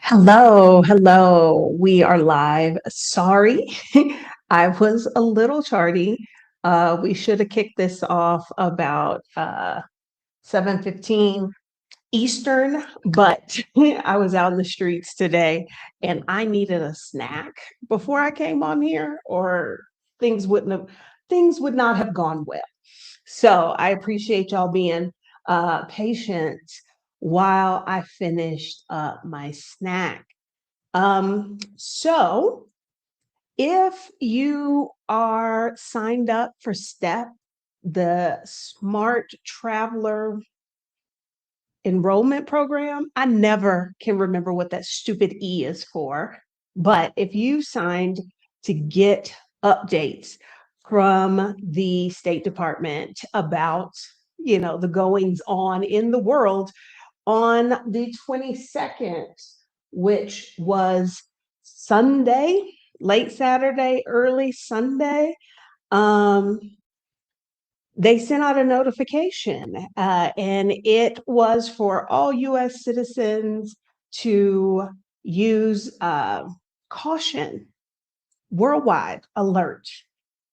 Hello, hello. We are live. Sorry, I was a little tardy. We should have kicked this off about 7:15 Eastern, but I was out in the streets today and I needed a snack before I came on here, or things wouldn't have things would not have gone well. So I appreciate y'all being patient while I finished my snack. So if you are signed up for STEP, the Smart Traveler Enrollment Program, I never can remember what that stupid E is for. But if you signed to get updates from the State Department about, the goings on in the world on the 22nd, which was Sunday, late Saturday, early Sunday, um, they sent out a notification, and it was for all US citizens to use caution, worldwide alert.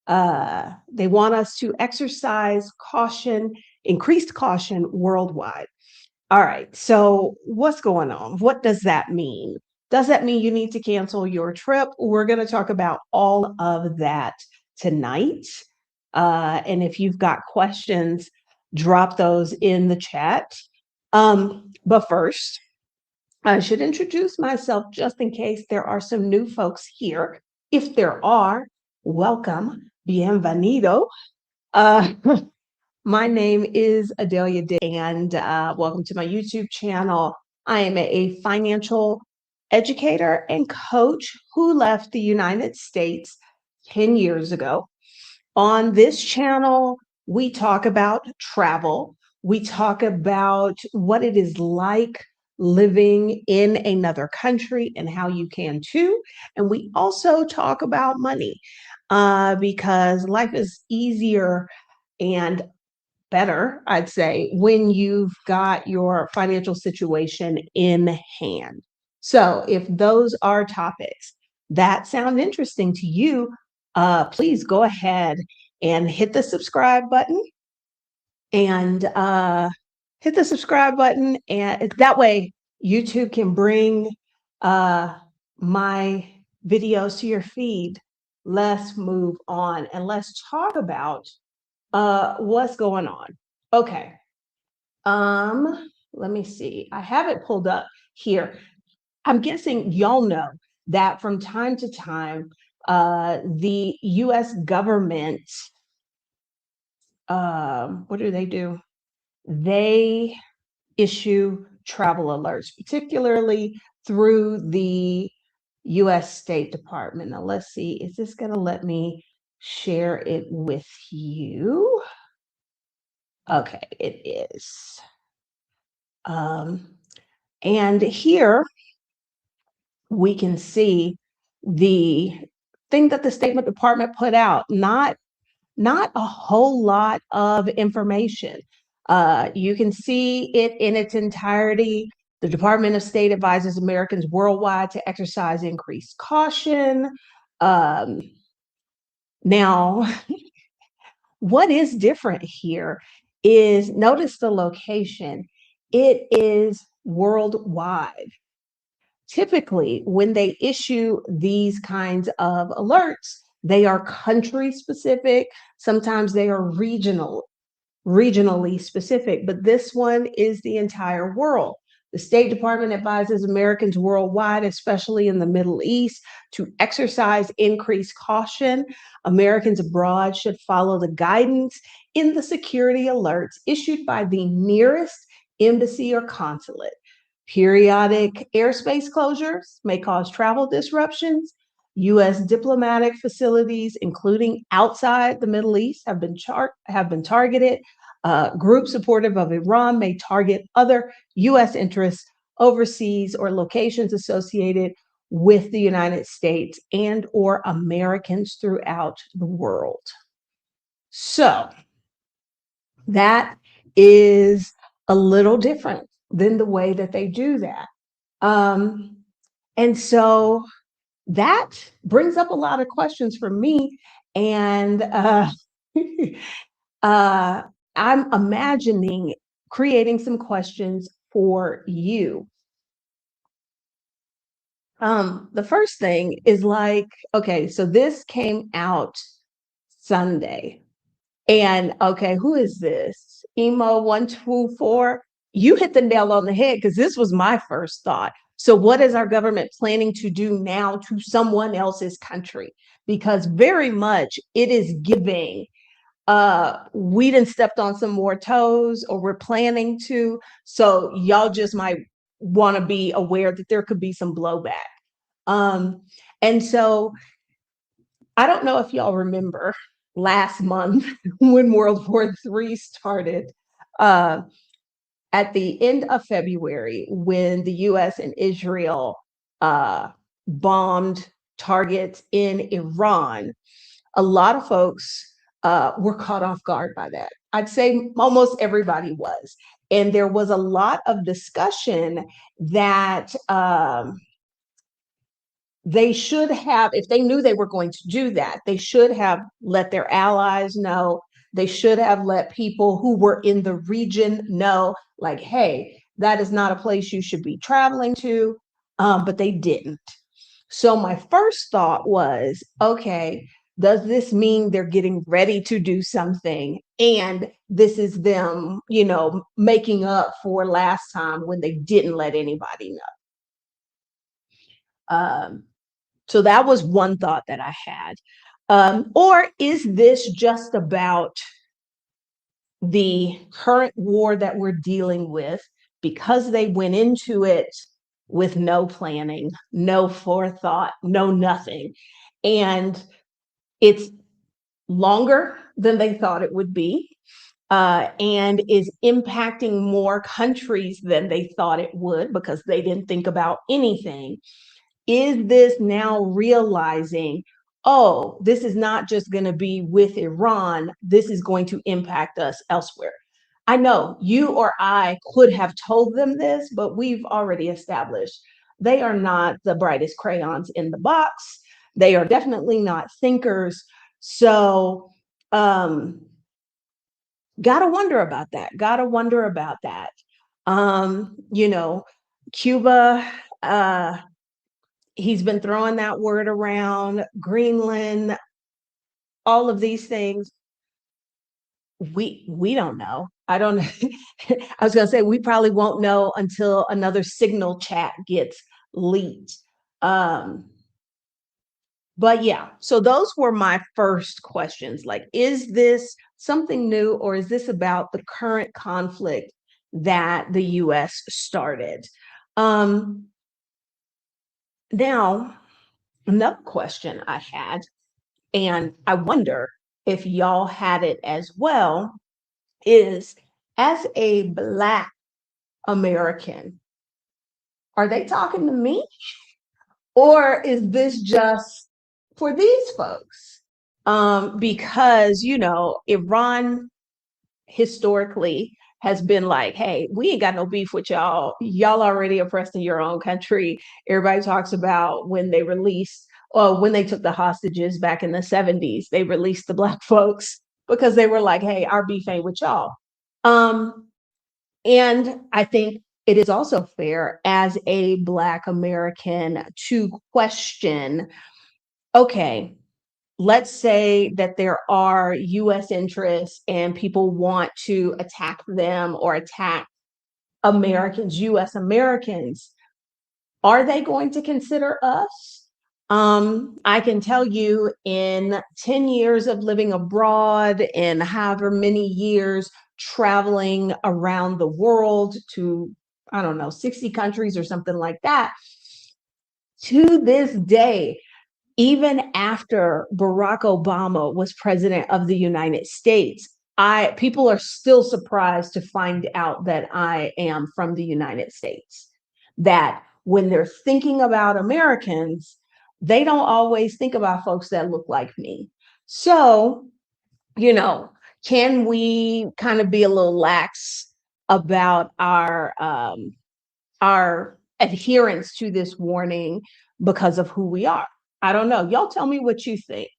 They want us to exercise caution, increased caution worldwide. All right. So what's going on? What does that mean? Does that mean you need to cancel your trip? We're going to talk about all of that tonight. And if you've got questions, drop those in the chat. But first, I should introduce myself just in case there are some new folks here. If there are, welcome, bienvenido. Uh, My name is Adelia Day, and welcome to my YouTube channel. I am a financial educator and coach who left the United States 10 years ago. On this channel, we talk about travel. We talk about what it is like living in another country and how you can too. And we also talk about money because life is easier and better, I'd say, when you've got your financial situation in hand. So, if those are topics that sound interesting to you, please go ahead and hit the subscribe button and and that way YouTube can bring my videos to your feed. Let's move on and let's talk about what's going on. Okay. Let me see. I have it pulled up here. I'm guessing y'all know that from time to time, the US government, what do they do? They issue travel alerts, particularly through the US State Department. Now, let's see, is this going to let me share it with you? Okay, it is. And here we can see the thing that the State Department put out, not a whole lot of information. You can see it in its entirety. The Department of State advises Americans worldwide to exercise increased caution. Um, Now, what is different here is notice the location. It is worldwide. Typically, when they issue these kinds of alerts, they are country specific. Sometimes they are regionally specific, but this one is the entire world. The State Department advises Americans worldwide, especially in the Middle East, to exercise increased caution. Americans abroad should follow the guidance in the security alerts issued by the nearest embassy or consulate. Periodic airspace closures may cause travel disruptions. U.S. diplomatic facilities, including outside the Middle East, have been targeted. Groups supportive of Iran may target other U.S. interests overseas or locations associated with the United States and or Americans throughout the world. So that is a little different than the way that they do that. Um, And so that brings up a lot of questions for me. And uh, I'm imagining creating some questions for you. The first thing is like, okay, so this came out Sunday. And okay, who is this? Emo124. You hit the nail on the head because this was my first thought. So, what is our government planning to do now to someone else's country? Because very much it is giving we done stepped on some more toes or we're planning to. So y'all just might want to be aware that there could be some blowback. Um, and so I don't know if y'all remember last month when World War III started, uh, at the end of February, when the US and Israel bombed targets in Iran, a lot of folks were caught off guard by that. I'd say almost everybody was. And there was a lot of discussion that they should have, if they knew they were going to do that, they should have let their allies know. They should have let people who were in the region know, like, hey, that is not a place you should be traveling to. But they didn't. So my first thought was, okay, does this mean they're getting ready to do something? And this is them, making up for last time when they didn't let anybody know. So that was one thought that I had. Or is this just about the current war that we're dealing with because they went into it with no planning, no forethought, no nothing? And it's longer than they thought it would be, and is impacting more countries than they thought it would because they didn't think about anything. Is this now realizing, oh, this is not just going to be with Iran, this is going to impact us elsewhere? I know you or I could have told them this, but we've already established they are not the brightest crayons in the box. They are definitely not thinkers. So, gotta wonder about that. Gotta wonder about that. You know, Cuba, he's been throwing that word around, Greenland, all of these things. We don't know. I don't know. I was gonna say we probably won't know until another signal chat gets leaked. Um, but yeah, so those were my first questions. Like, is this something new or is this about the current conflict that the US started? Um, Now, another question I had, and I wonder if y'all had it as well, is as a Black American, are they talking to me? Or is this just for these folks? Because, Iran historically has been like, hey, we ain't got no beef with y'all. Y'all already oppressed in your own country. Everybody talks about when they took the hostages back in the 70s, they released the Black folks because they were like, hey, our beef ain't with y'all. Um, and I think it is also fair as a Black American to question, okay, let's say that there are US interests and people want to attack them or attack Americans, US Americans. Are they going to consider us? I can tell you in 10 years of living abroad and however many years traveling around the world to, I don't know, 60 countries or something like that, to this day, even after Barack Obama was president of the United States, people are still surprised to find out that I am from the United States. That when they're thinking about Americans, they don't always think about folks that look like me. So, you know, can we kind of be a little lax about our adherence to this warning because of who we are. I don't know. Y'all tell me what you think.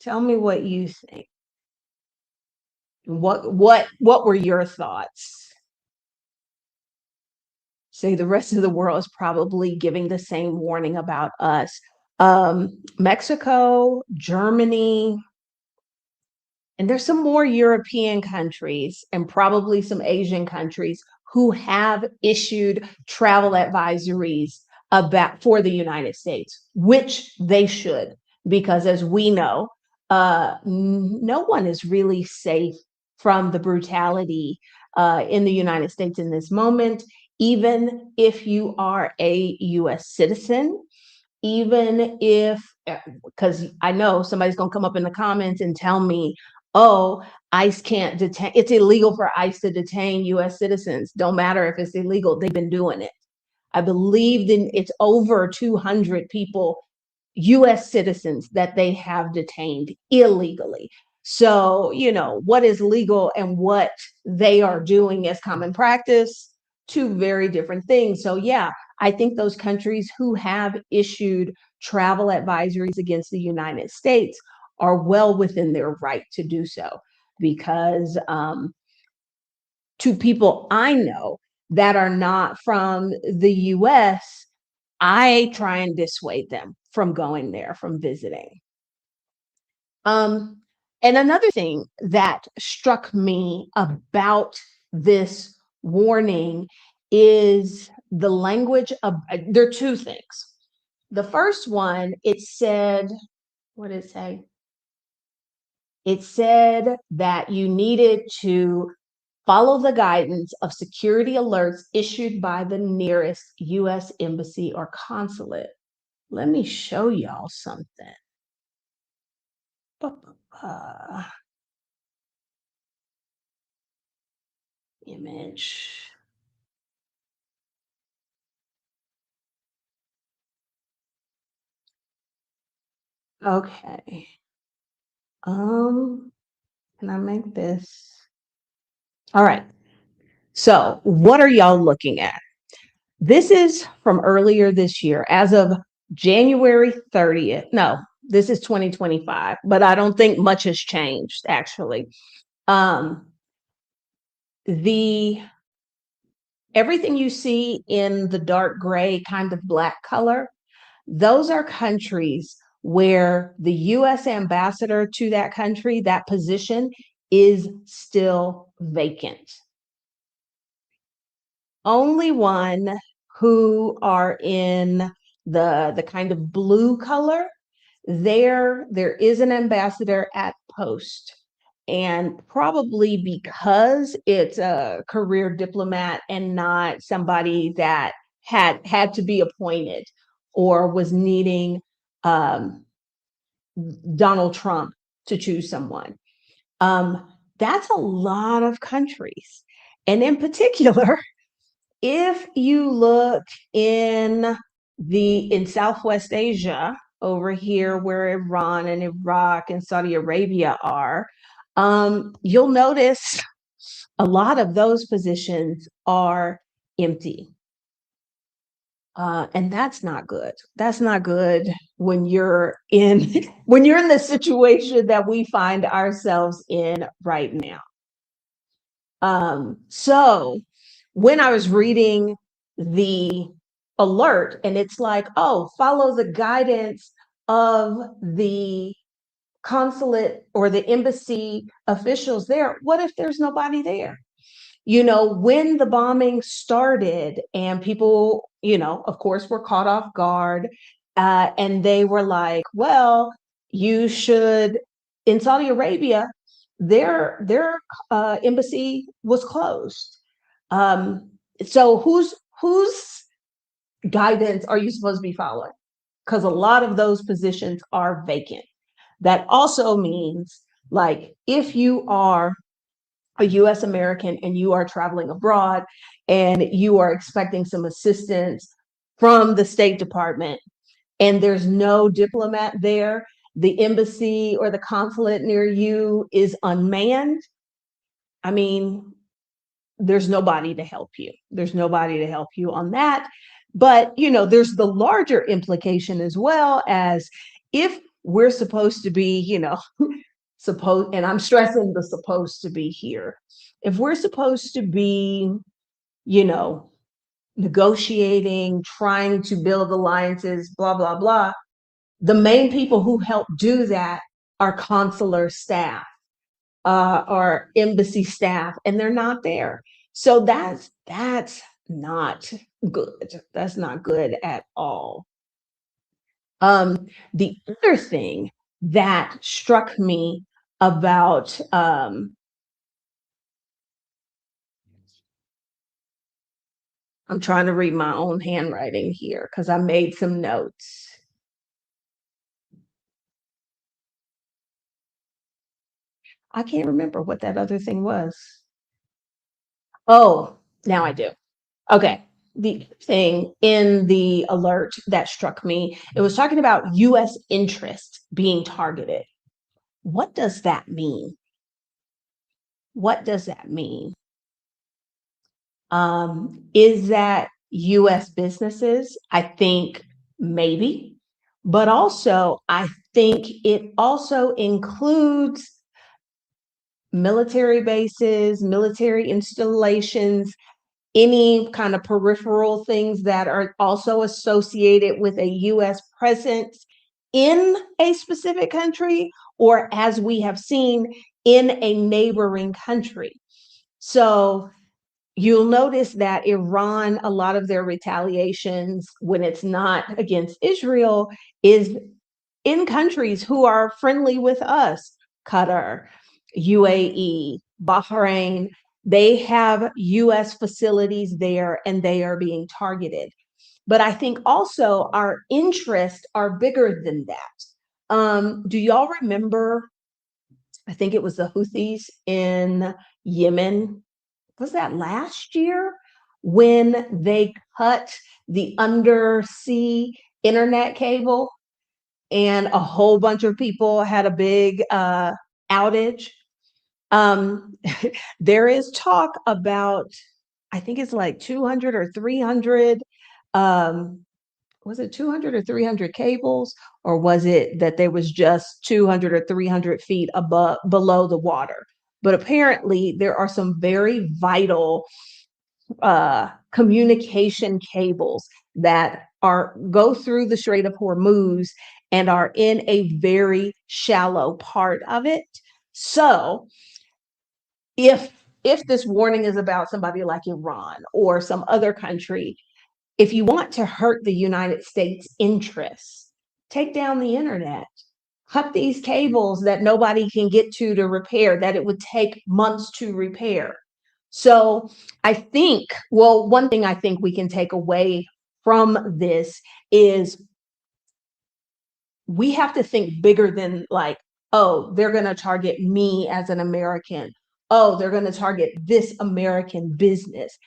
Tell me what you think. What were your thoughts? Say the rest of the world is probably giving the same warning about us. Mexico, Germany, and there's some more European countries and probably some Asian countries who have issued travel advisories about for the United States, which they should, because as we know, no one is really safe from the brutality in the United States in this moment, even if you are a US citizen, even if, because I know somebody's going to come up in the comments and tell me, oh, ICE can't detain, it's illegal for ICE to detain US citizens. Don't matter if it's illegal, they've been doing it. I believe it's over 200 people, US citizens, that they have detained illegally. So, what is legal and what they are doing as common practice, two very different things. So, yeah, I think those countries who have issued travel advisories against the United States are well within their right to do so, because to people I know that are not from the US, I try and dissuade them from going there, from visiting. And another thing that struck me about this warning is the language of, there are two things. The first one, it said, what did it say? It said that you needed to follow the guidance of security alerts issued by the nearest US embassy or consulate. Let me show y'all something. Image. Okay. Can I make this? All right. So, what are y'all looking at? This is from earlier this year, as of January 30th. No, this is 2025, but I don't think much has changed actually. The everything you see in the dark gray, kind of black color, those are countries where the US ambassador to that country, that position, is still vacant. Only one who are in the kind of blue color, there is an ambassador at post. And probably because it's a career diplomat and not somebody that had to be appointed or was needing Donald Trump to choose someone. That's a lot of countries. And in particular, if you look in Southwest Asia, over here where Iran and Iraq and Saudi Arabia are, you'll notice a lot of those positions are empty. And that's not good. That's not good when you're in the situation that we find ourselves in right now. So when I was reading the alert and it's like, oh, follow the guidance of the consulate or the embassy officials there, what if there's nobody there? When the bombing started and people, of course, were caught off guard, and they were like, well, you should, in Saudi Arabia, their embassy was closed. So whose guidance are you supposed to be following? Because a lot of those positions are vacant. That also means, like, if you are a US American and you are traveling abroad and you are expecting some assistance from the State Department and there's no diplomat there, the embassy or the consulate near you is unmanned. I mean, there's nobody to help you. There's nobody to help you on that. But, there's the larger implication as well, as if we're supposed to be, and I'm stressing the supposed to be here. If we're supposed to be, you know, negotiating, trying to build alliances, blah, blah, blah, the main people who help do that are consular staff, or embassy staff, and they're not there. So that's not good. That's not good at all. The other thing that struck me about, I'm trying to read my own handwriting here because I made some notes. I can't remember what that other thing was. Oh, now I do. Okay. The thing in the alert that struck me, it was talking about US interest being targeted. What does that mean? What does that mean? Is that US businesses? I think maybe, but also I think it also includes military bases, military installations, any kind of peripheral things that are also associated with a US presence in a specific country, or as we have seen, in a neighboring country. So you'll notice that Iran, a lot of their retaliations, when it's not against Israel, is in countries who are friendly with us: Qatar, UAE, Bahrain. They have US facilities there and they are being targeted. But I think also our interests are bigger than that. Do y'all remember? I think it was the Houthis in Yemen. Was that last year when they cut the undersea internet cable and a whole bunch of people had a big outage? Um, there is talk about, I think it's like 200 or 300, um, was it 200 or 300 cables, or was it that there was just 200 or 300 feet above below the water? But apparently there are some very vital communication cables that are go through the Strait of Hormuz and are in a very shallow part of it. So if this warning is about somebody like Iran or some other country, if you want to hurt the United States interests, take down the internet, cut these cables that nobody can get to repair, that it would take months to repair. So I think, well, one thing I think we can take away from this is we have to think bigger than, like, oh, they're going to target me as an American. Oh, they're going to target this American business.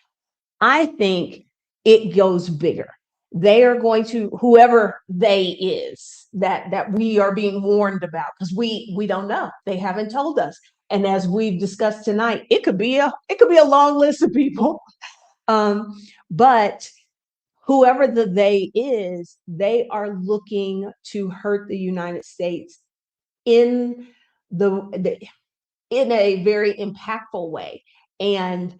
I think it goes bigger. They are going to, whoever they is that we are being warned about, because we don't know. They haven't told us. And as we've discussed tonight, it could be a long list of people. But whoever the they is, they are looking to hurt the United States in the in a very impactful way. And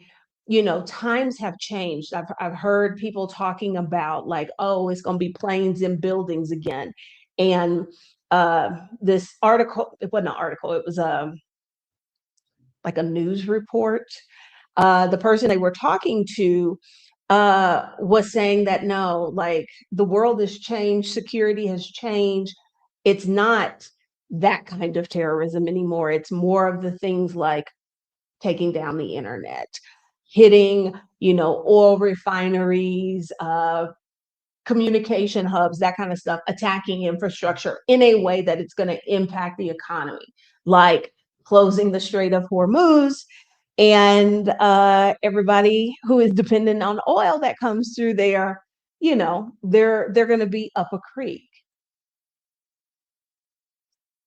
times have changed. I've heard people talking about, like, oh, it's going to be planes and buildings again. And this article, it wasn't an article, it was like a news report. The person they were talking to was saying that no, like, the world has changed, security has changed. It's not that kind of terrorism anymore. It's more of the things like taking down the internet, hitting, oil refineries, communication hubs, that kind of stuff, attacking infrastructure in a way that it's going to impact the economy, like closing the Strait of Hormuz, and everybody who is dependent on oil that comes through there, they're going to be up a creek.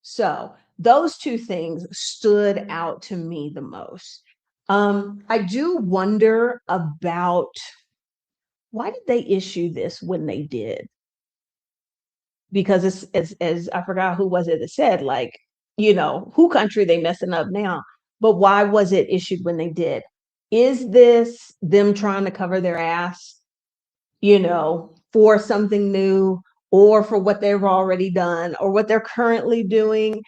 So those two things stood out to me the most. I do wonder about why did they issue this when they did? Because it's as I forgot who was it that said, like, who country they messing up now, but why was it issued when they did? Is this them trying to cover their ass, for something new, or for what they've already done or what they're currently doing?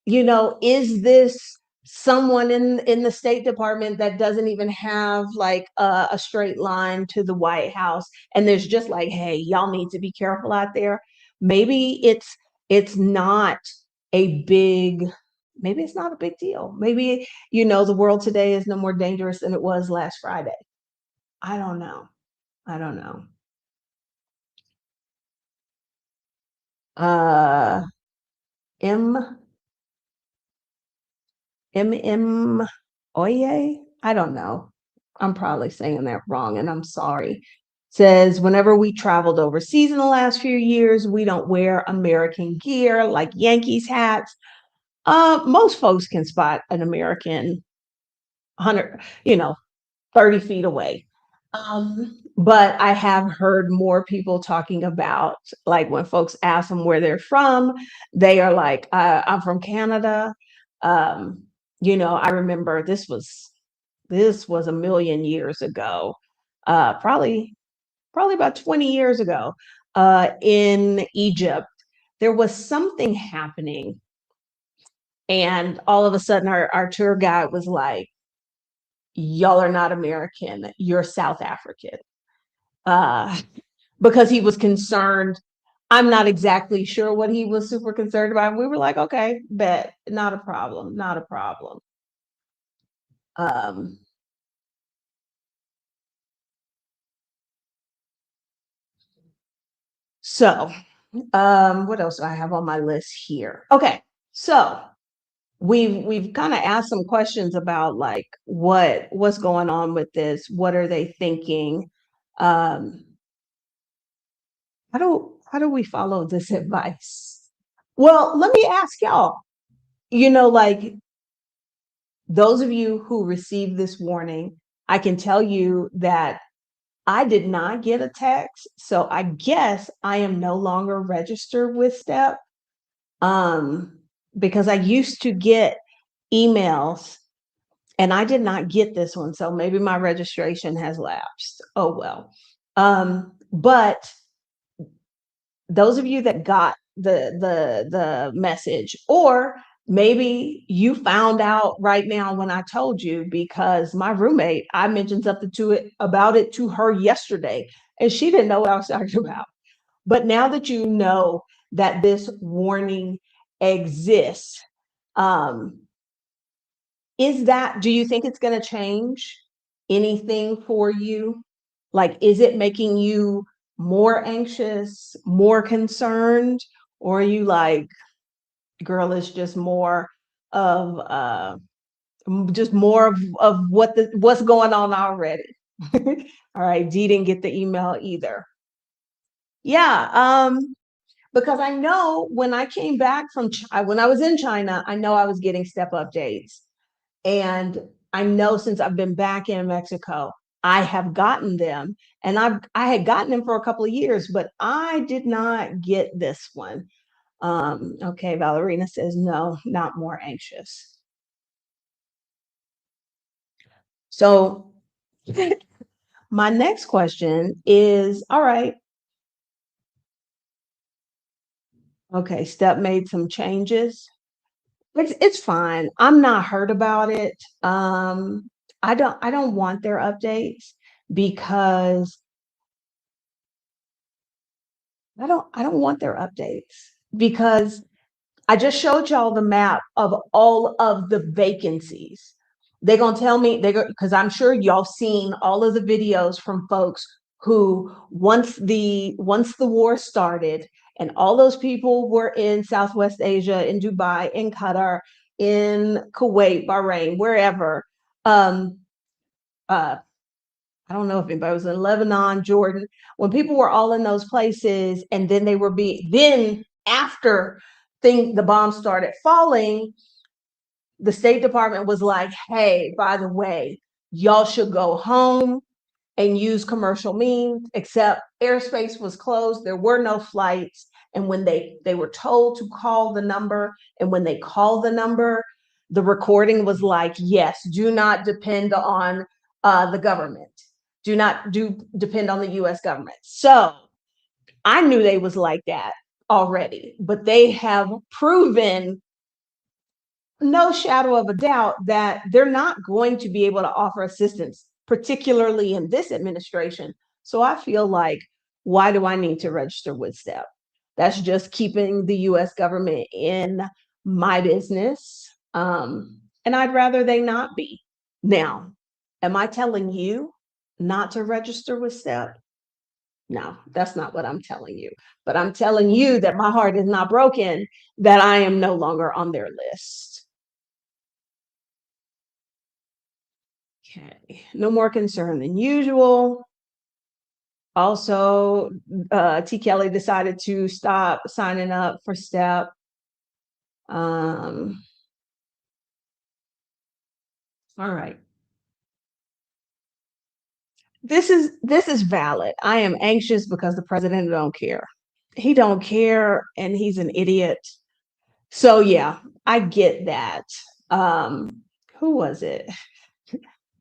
Is this someone in the State Department that doesn't even have like a straight line to the White House, and there's just like, hey, y'all need to be careful out there? Maybe it's not a big maybe it's not a big deal. Maybe, the world today is no more dangerous than it was last Friday. I don't know. I don't know. Uh M M Oye? I don't know. I'm probably saying that wrong, and I'm sorry. Says, whenever we traveled overseas in the last few years, we don't wear American gear like Yankees hats. Most folks can spot an American 100, 30 feet away. But I have heard more people talking about, like, when folks ask them where they're from, they are like, I'm from Canada. Um, I remember this was a million years ago, probably about 20 years ago, in Egypt. There was something happening, and all of a sudden, our tour guide was like, y'all are not American, you're South African. Uh, because he was concerned. I'm not exactly sure what he was super concerned about. We were like, okay, bet, not a problem, not a problem. Um, so, what else do I have on my list here? Okay, so we've kind of asked some questions about, like, what's going on with this. What are they thinking? Um, how do we follow this advice? Well, let me ask y'all. Like, those of you who received this warning, I can tell you that I did not get a text. So I guess I am no longer registered with STEP, um, because I used to get emails and I did not get this one. So maybe my registration has lapsed. Oh, well. But those of you that got the message, or maybe you found out right now when I told you, because my roommate, I mentioned something to it about it to her yesterday, and she didn't know what I was talking about. But now that you know that this warning exists, um, do you think it's going to change anything for you? Like, is it making you more anxious, more concerned, or are you like, girl, it's just more of what's going on already? All right, Dee didn't get the email either. Yeah, because I know when I came back from when I was in China, I know I was getting step updates. And I know since I've been back in Mexico, I have gotten them, and I had gotten them for a couple of years, but I did not get this one. Okay, Valerina says no, not more anxious. So my next question is, all right, okay, Step made some changes. It's fine. I'm not hurt about it. I don't want their updates, because I don't want their updates, because I just showed y'all the map of all of the vacancies. They're gonna tell me, because I'm sure y'all seen all of the videos from folks who, once the war started and all those people were in Southwest Asia, in Dubai, in Qatar, in Kuwait, Bahrain, wherever. Um, uh, I don't know if anybody was in Lebanon, Jordan, when people were all in those places, and then then after the bombs started falling, the State Department was like, hey, by the way, y'all should go home and use commercial means, except airspace was closed. There were no flights. And when they were told to call the number, and when they called the number, the recording was like, yes, do not depend on the government. Do not depend on the US government. So I knew they was like that already, but they have proven no shadow of a doubt that they're not going to be able to offer assistance, particularly in this administration. So I feel like, why do I need to register with STEP? That's just keeping the US government in my business. And I'd rather they not be. Now, am I telling you not to register with STEP? No, that's not what I'm telling you. But I'm telling you that my heart is not broken, that I am no longer on their list. Okay, no more concern than usual. Also, T. Kelly decided to stop signing up for STEP. All right. This is valid. I am anxious because the president don't care. He don't care, and he's an idiot. So yeah, I get that. Who was it?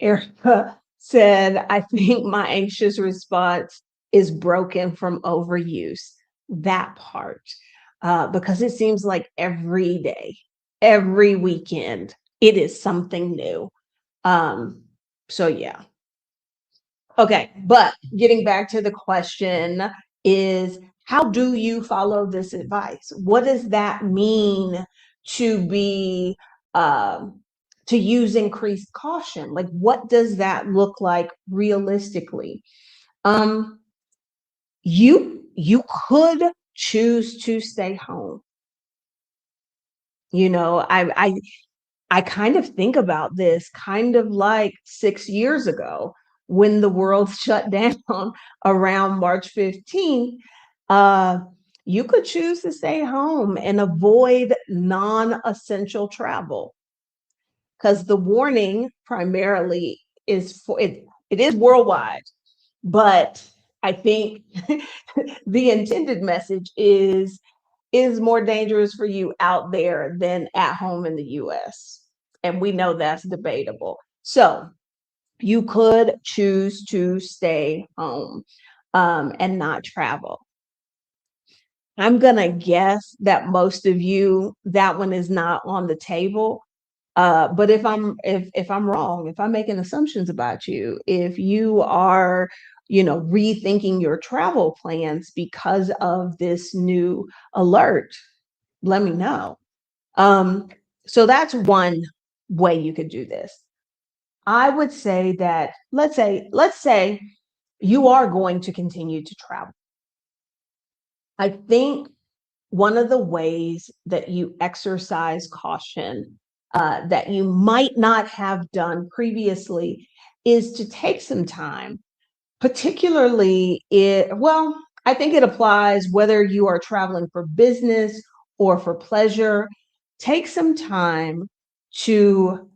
Erica said, I think my anxious response is broken from overuse. That part. Because it seems like every day, every weekend, it is something new. So yeah. Okay, but getting back to the question is, how do you follow this advice? What does that mean to be to use increased caution? Like, what does that look like realistically? Um, you could choose to stay home. You know, I kind of think about this kind of like 6 years ago when the world shut down around March 15th. Uh, you could choose to stay home and avoid non-essential travel, because the warning primarily is for it, it is worldwide, but I think the intended message is more dangerous for you out there than at home in the US. And we know that's debatable. So you could choose to stay home and not travel. I'm going to guess that most of you, that one is not on the table. But if I'm wrong, if I'm making assumptions about you, if you are, rethinking your travel plans because of this new alert, let me know. Um, so that's one way you could do this. I would say that, let's say you are going to continue to travel. I think one of the ways that you exercise caution that you might not have done previously is to take some time, particularly well, I think it applies whether you are traveling for business or for pleasure. Take some time to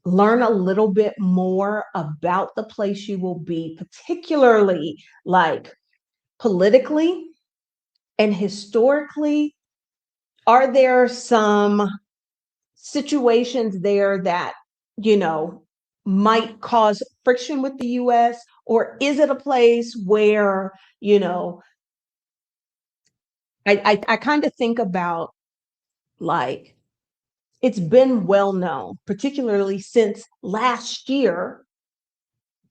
learn a little bit more about the place you will be, particularly like politically and historically. Are there some situations there that, you know, might cause friction with the US? Or is it a place where, I kind of think about, like, it's been well known, particularly since last year,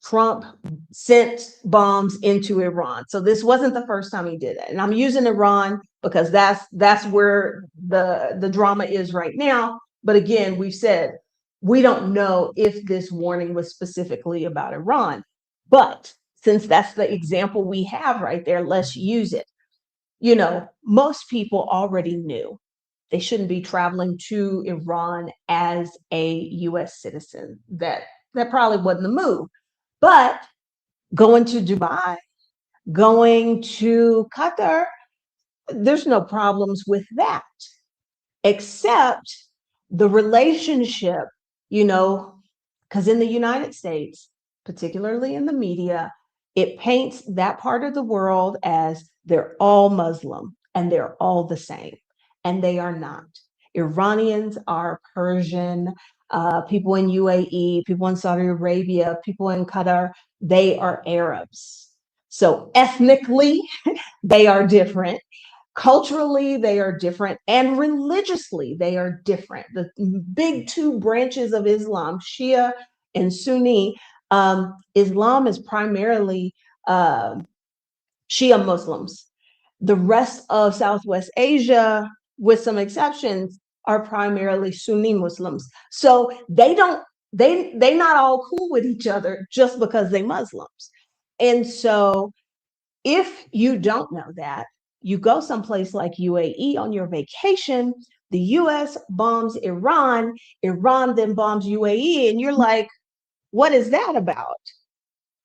Trump sent bombs into Iran. So this wasn't the first time he did it. And I'm using Iran because that's where the drama is right now. But again, we've said we don't know if this warning was specifically about Iran. But since that's the example we have right there, let's use it. Most people already knew they shouldn't be traveling to Iran as a US citizen. That probably wasn't the move. But going to Dubai, going to Qatar, there's no problems with that, except the relationship, you know, Because in the United States, particularly in the media, it paints that part of the world as they're all Muslim and they're all the same, and they are not. Iranians are Persian, people in UAE, people in Saudi Arabia, people in Qatar, they are Arabs. So ethnically, they are different. Culturally, they are different. And religiously, they are different. The big two branches of Islam, Shia and Sunni, Islam is primarily uh, Shia Muslims. The rest of Southwest Asia, with some exceptions, are primarily Sunni Muslims. So they not all cool with each other just because they Muslims. And so if you don't know that, you go someplace like UAE on your vacation, the US bombs Iran, Iran then bombs UAE, and you're like, what is that about?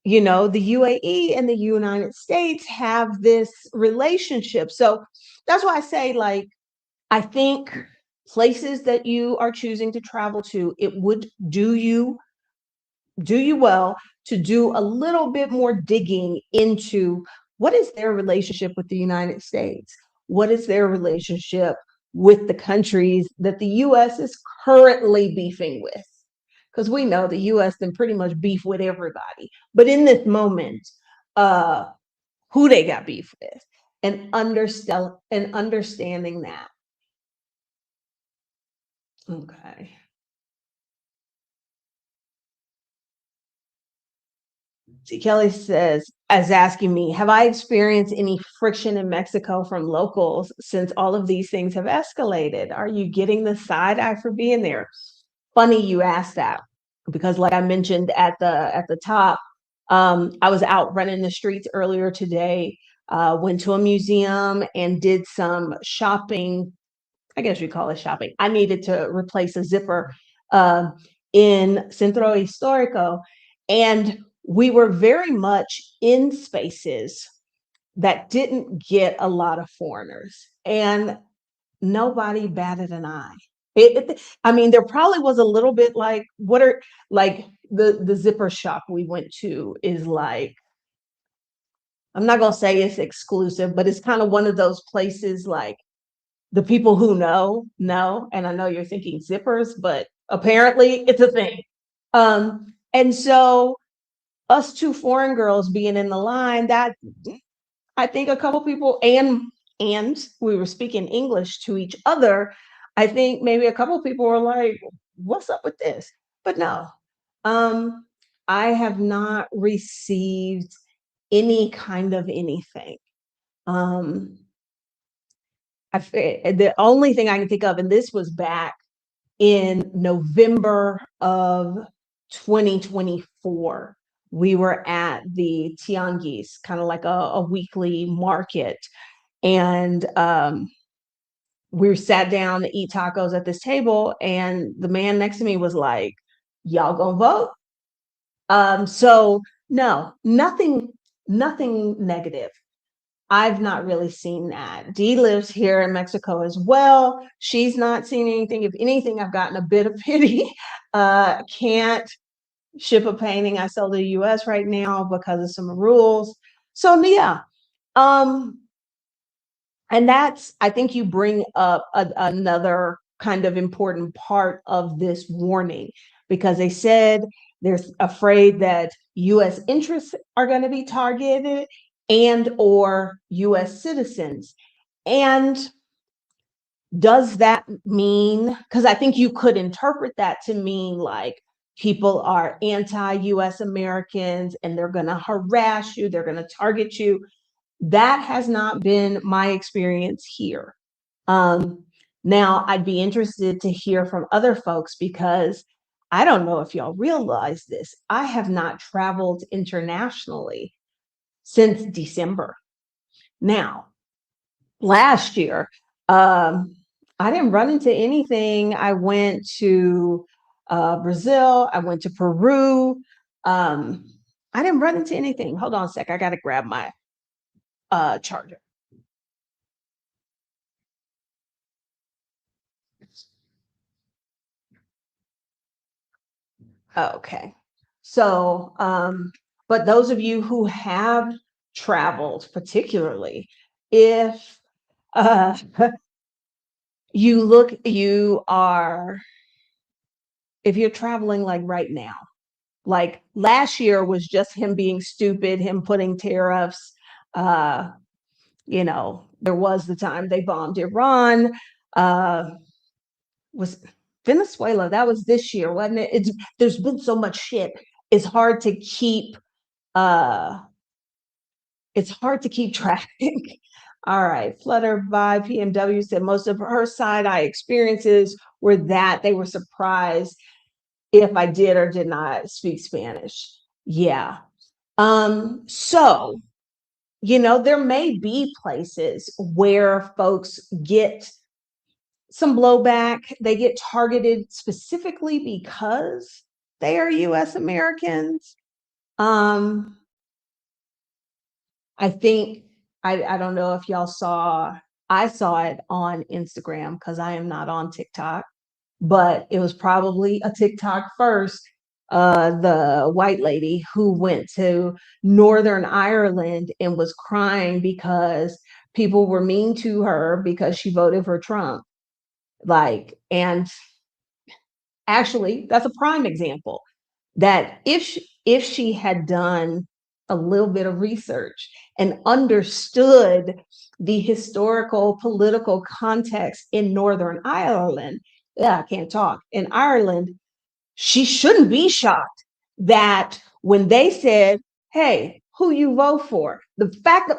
You know, the UAE and the United States have this relationship. So that's why I say, like, I think places that you are choosing to travel to, it would do you well to do a little bit more digging into what is their relationship with the United States? What is their relationship with the countries that the US is currently beefing with? Because we know the US can pretty much beef with everybody. But in this moment, uh, who they got beef with and understanding that. Okay. Kelly says, as asking me, have I experienced any friction in Mexico from locals since all of these things have escalated? Are you getting the side eye for being there? Funny you asked that, because like I mentioned at the top, I was out running the streets earlier today, went to a museum and did some shopping. I guess you call it shopping. I needed to replace a zipper uh, in Centro Histórico, and we were very much in spaces that didn't get a lot of foreigners, and nobody batted an eye. I mean, there probably was a little bit like, what are like the zipper shop we went to is like, I'm not gonna say it's exclusive, but it's kind of one of those places like the people who know, and I know you're thinking zippers, but apparently it's a thing. And so us two foreign girls being in the line, that I think a couple people and we were speaking English to each other. I think maybe a couple people were like, what's up with this? But no, um, I have not received any kind of anything. Um, the only thing I can think of, and this was back in November of 2024, we were at the Tianguis, kind of like a weekly market. And we sat down to eat tacos at this table, and the man next to me was like, y'all gonna vote? So no, nothing negative. I've not really seen that. Dee lives here in Mexico as well. She's not seen anything. If anything, I've gotten a bit of pity. Can't ship a painting I sell to the US right now because of some rules. So yeah. Um, and that's, I think you bring up another kind of important part of this warning, because they said they're afraid that US interests are going to be targeted and or US citizens. And does that mean, because I think you could interpret that to mean like people are anti-US Americans and they're going to harass you, they're going to target you. That has not been my experience here. Um, Now, I'd be interested to hear from other folks, because I don't know if y'all realize this. I have not traveled internationally since December. Now, last year, um, I didn't run into anything. I went to Brazil, I went to Peru. Um, I didn't run into anything. Hold on a sec. I got to grab my charger. Okay. So, but those of you who have traveled, particularly if uh, you are, if you're traveling like right now, like last year was just him being stupid, him putting tariffs. Uh, there was the time they bombed Iran. Uh, was Venezuela? That was this year, wasn't it? There's been so much shit. It's hard to keep uh it's hard to keep track. All right. Flutter by PMW said most of her side-eye experiences were that they were surprised if I did or did not speak Spanish. Yeah. So, there may be places where folks get some blowback, they get targeted specifically because they are US Americans. I think I don't know if y'all saw, I saw it on Instagram because I am not on TikTok, but it was probably a TikTok first. The white lady who went to Northern Ireland and was crying because people were mean to her because she voted for Trump. And actually, that's a prime example that if she had done a little bit of research and understood the historical political context in Northern Ireland, yeah, I can't talk, in Ireland, she shouldn't be shocked that when they said, hey, who you vote for, the fact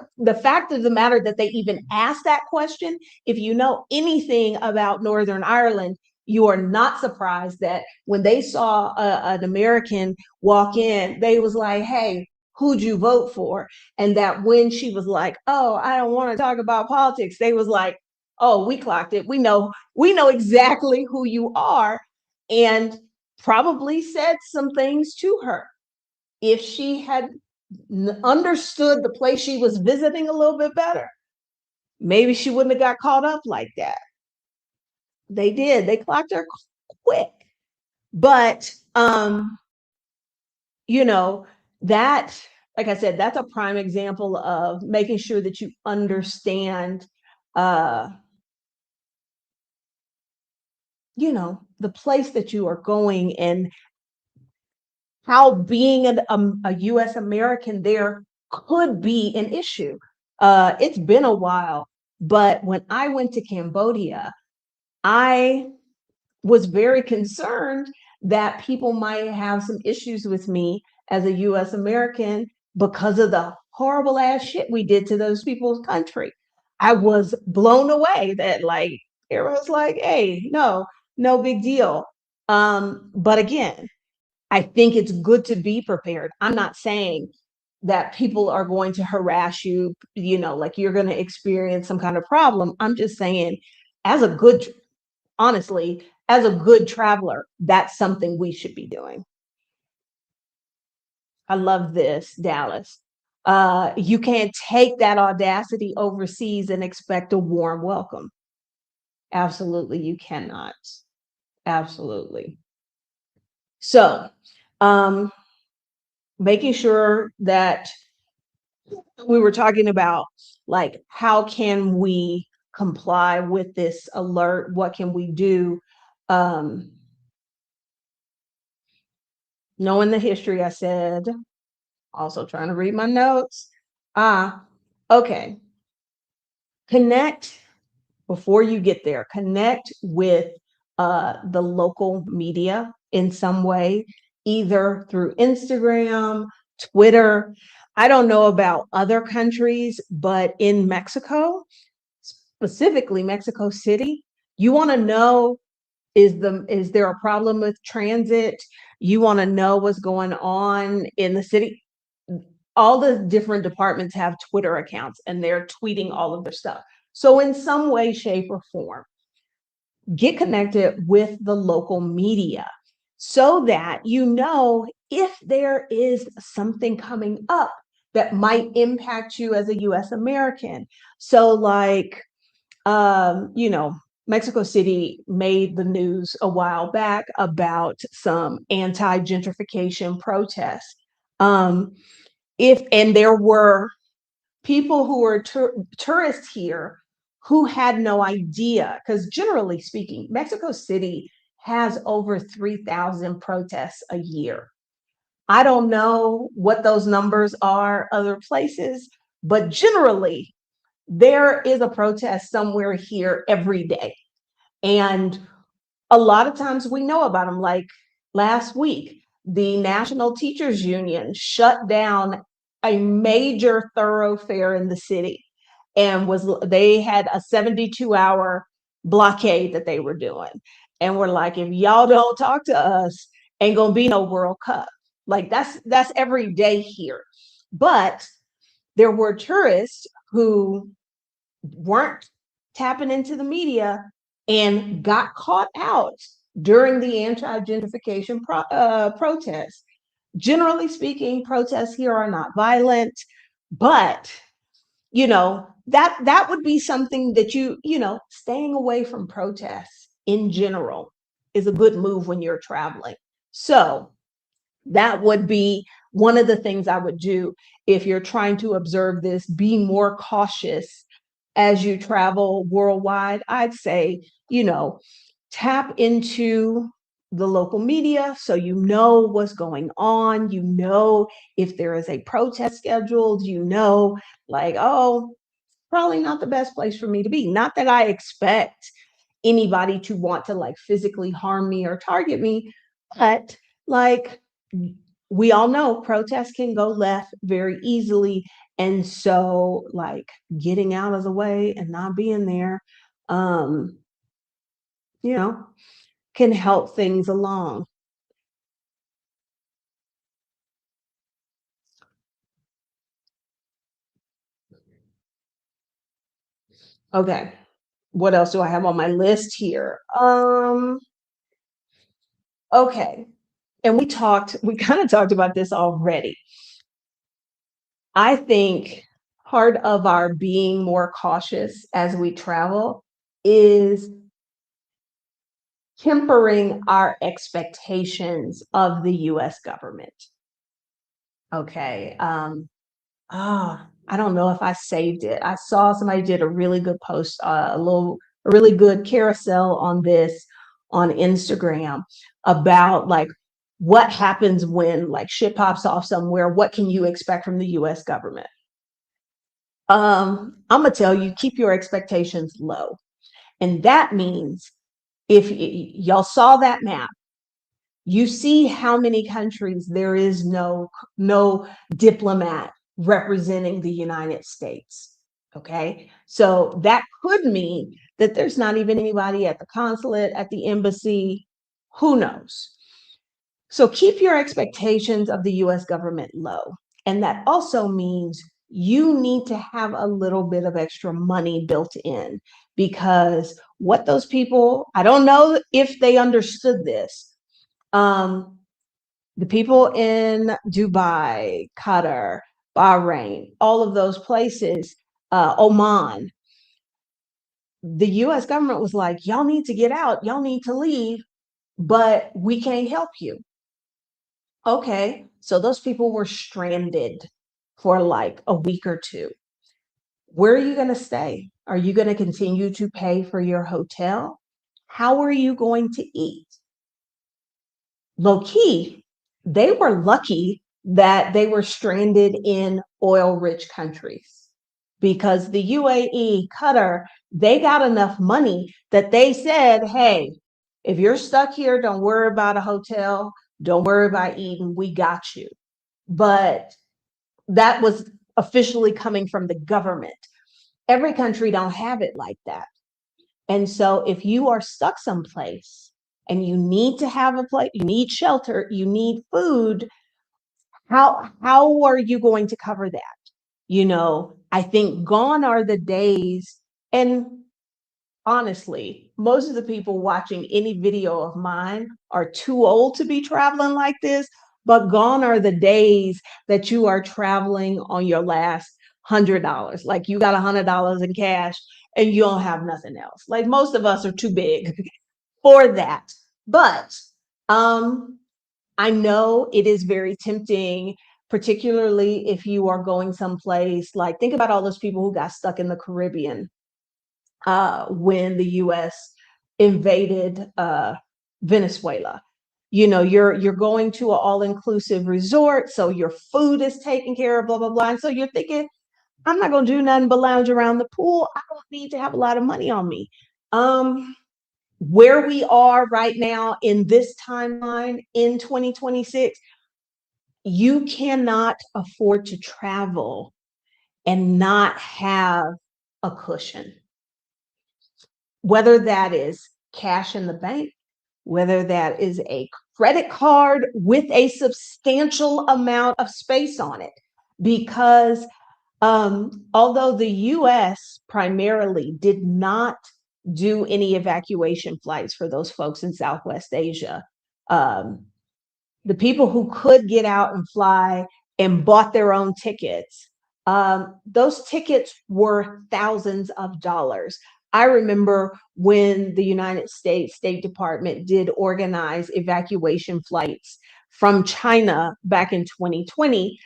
of the matter that they even asked that question, if you know anything about Northern Ireland, you are not surprised that when they saw an American walk in, they was like, hey, who'd you vote for? And that when she was like, oh, I don't want to talk about politics, they was like, oh, we clocked it, we know exactly who you are. And probably said some things to her. If she had understood the place she was visiting a little bit better, maybe she wouldn't have got caught up like that. They did. They clocked her quick. But you know, that, like I said, that's a prime example of making sure that you understand uh the place that you are going and how being a US American there could be an issue. It's been a while, but when I went to Cambodia, I was very concerned that people might have some issues with me as a US American because of the horrible ass shit we did to those people's country. I was blown away that like it was like, hey, no big deal. But again, I think it's good to be prepared. I'm not saying that people are going to harass you, like you're going to experience some kind of problem. I'm just saying, as a good, honestly, as a good traveler, that's something we should be doing. I love this, Dallas. You can't take that audacity overseas and expect a warm welcome. Absolutely, you cannot. Absolutely. So, um, making sure that we were talking about, like, how can we comply with this alert? What can we do? Um, Knowing the history, I said, also trying to read my notes. Okay. Connect before you get there. Connect with the local media in some way, either through Instagram, Twitter. I don't know about other countries, but in Mexico, specifically Mexico City, you want to know, is there a problem with transit? You want to know what's going on in the city? All the different departments have Twitter accounts and they're tweeting all of their stuff. So in some way, shape, or form, get connected with the local media so that you know if there is something coming up that might impact you as a US American. So like, you know, Mexico City made the news a while back about some anti-gentrification protests. Um, if and there were people who were tourists here who had no idea, because generally speaking, Mexico City has over 3,000 protests a year. I don't know what those numbers are other places, but generally there is a protest somewhere here every day. And a lot of times we know about them. Like last week, the National Teachers Union shut down a major thoroughfare in the city and they had a 72-hour blockade that they were doing. And we're like, if y'all don't talk to us, ain't gonna be no World Cup. Like that's every day here. But there were tourists who weren't tapping into the media and got caught out during the anti-gentrification protests. Generally speaking, protests here are not violent, but that would be something that staying away from protests in general is a good move when you're traveling. So that would be one of the things I would do if you're trying to observe this. Be more cautious as you travel worldwide. I'd say, tap into the local media so you know what's going on. If there is a protest scheduled, like, oh, probably not the best place for me to be. Not that I expect anybody to want to like physically harm me or target me, but like we all know protests can go left very easily. And so like getting out of the way and not being there, um, you know, can help things along. Okay. What else do I have on my list here? Okay. And we kind of talked about this already. I think part of our being more cautious as we travel is tempering our expectations of the US government. Okay. I don't know if I saved it. I saw somebody did a really good post, a really good carousel on this on Instagram about like what happens when like shit pops off somewhere. What can you expect from the US government? I'm gonna tell you, keep your expectations low. And that means if y'all saw that map, you see how many countries there is no diplomat representing the United States. Okay, so that could mean that there's not even anybody at the consulate, at the embassy. Who knows? So keep your expectations of the US government low. And that also means you need to have a little bit of extra money built in, because what those people, I don't know if they understood this. The people in Dubai, Qatar, Bahrain, all of those places, Oman, the US government was like, y'all need to get out, y'all need to leave, but we can't help you. Okay, so those people were stranded for like a week or two. Where are you going to stay? Are you going to continue to pay for your hotel? How are you going to eat? Low key, they were lucky that they were stranded in oil rich countries, because the UAE, Qatar, they got enough money that they said, hey, if you're stuck here, don't worry about a hotel, don't worry about eating, we got you. But that was officially coming from the government. Every country don't have it like that. And so if you are stuck someplace and you need to have a place, you need shelter, you need food, how are you going to cover that? I think gone are the days, and honestly, most of the people watching any video of mine are too old to be traveling like this, but gone are the days that you are traveling on your last $100. Like you got $100 in cash and you don't have nothing else. Like most of us are too big for that. But I know it is very tempting, particularly if you are going someplace like think about all those people who got stuck in the Caribbean when the U.S. invaded Venezuela. You know, you're going to an all-inclusive resort, so your food is taken care of, blah blah blah. And so you're thinking, I'm not gonna do nothing but lounge around the pool. I don't need to have a lot of money on me. Where we are right now in this timeline in 2026, you cannot afford to travel and not have a cushion, whether that is cash in the bank, whether that is a credit card with a substantial amount of space on it. Because although the US primarily did not do any evacuation flights for those folks in Southwest Asia, um, the people who could get out and fly and bought their own tickets, those tickets were thousands of dollars. I remember when the United States State Department did organize evacuation flights from China back in 2020.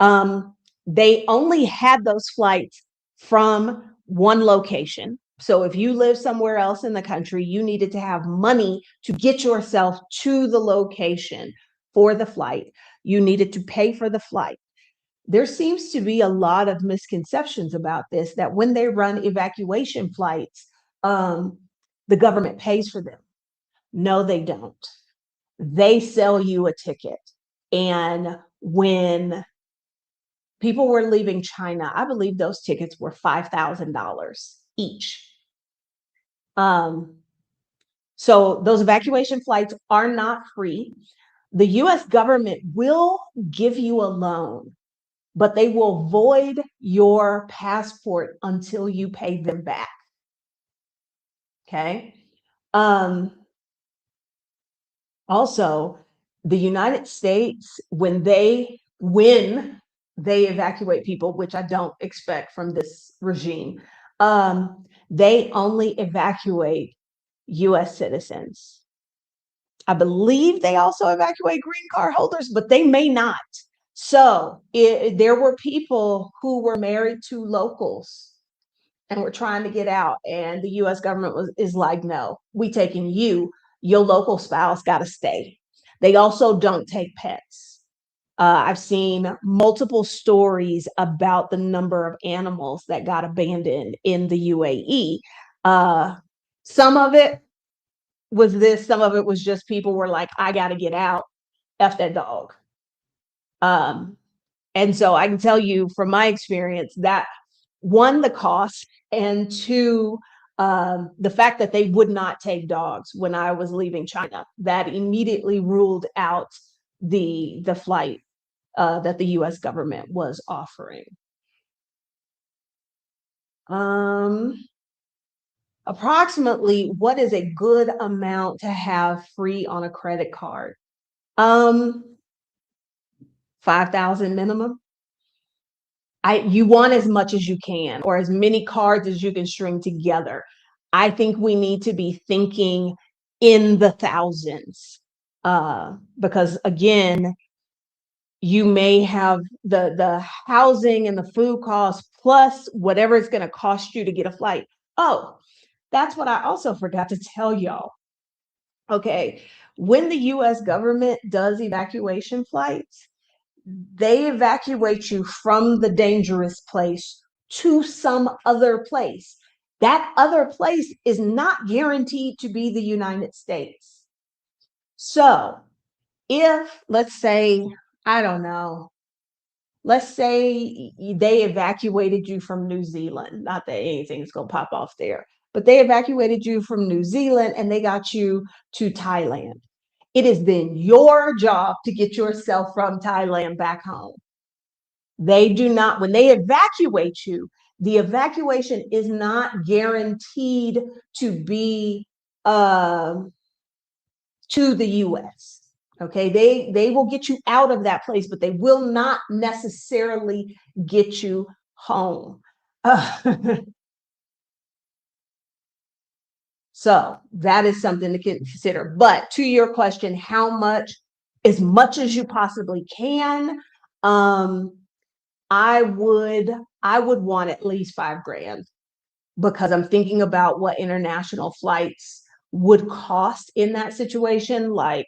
Um, they only had those flights from one location. So if you live somewhere else in the country, you needed to have money to get yourself to the location for the flight. You needed to pay for the flight. There seems to be a lot of misconceptions about this, that when they run evacuation flights, um, the government pays for them. No, they don't. They sell you a ticket. And when people were leaving China, I believe those tickets were $5,000 each. So those evacuation flights are not free. The US government will give you a loan, but they will void your passport until you pay them back. Okay. Also, the United States, when they evacuate people, which I don't expect from this regime, they only evacuate US citizens. I believe they also evacuate green card holders, but they may not. So there were people who were married to locals and were trying to get out, and the US government is like, no, we taking you. Your local spouse got to stay. They also don't take pets. I've seen multiple stories about the number of animals that got abandoned in the UAE. Some of it was this, some of it was just people were like, I got to get out, F that dog. And so I can tell you from my experience that one, the cost, and two, the fact that they would not take dogs when I was leaving China, that immediately ruled out the flight that the US government was offering. Approximately, what is a good amount to have free on a credit card? 5,000 minimum. You want as much as you can, or as many cards as you can string together. I think we need to be thinking in the thousands, because again, you may have the housing and the food costs plus whatever it's going to cost you to get a flight. Oh, that's what I also forgot to tell y'all. Okay, when the US government does evacuation flights, they evacuate you from the dangerous place to some other place. That other place is not guaranteed to be the United States. So if, let's say, I don't know, let's say they evacuated you from New Zealand, not that anything's going to pop off there, but they evacuated you from New Zealand and they got you to Thailand. It is then your job to get yourself from Thailand back home. They do not, when they evacuate you, the evacuation is not guaranteed to be to the US. Okay, they will get you out of that place, but they will not necessarily get you home. So that is something to consider. But to your question, how much? As much as you possibly can. Um, I would I would want at least 5 grand, because I'm thinking about what international flights would cost in that situation. Like,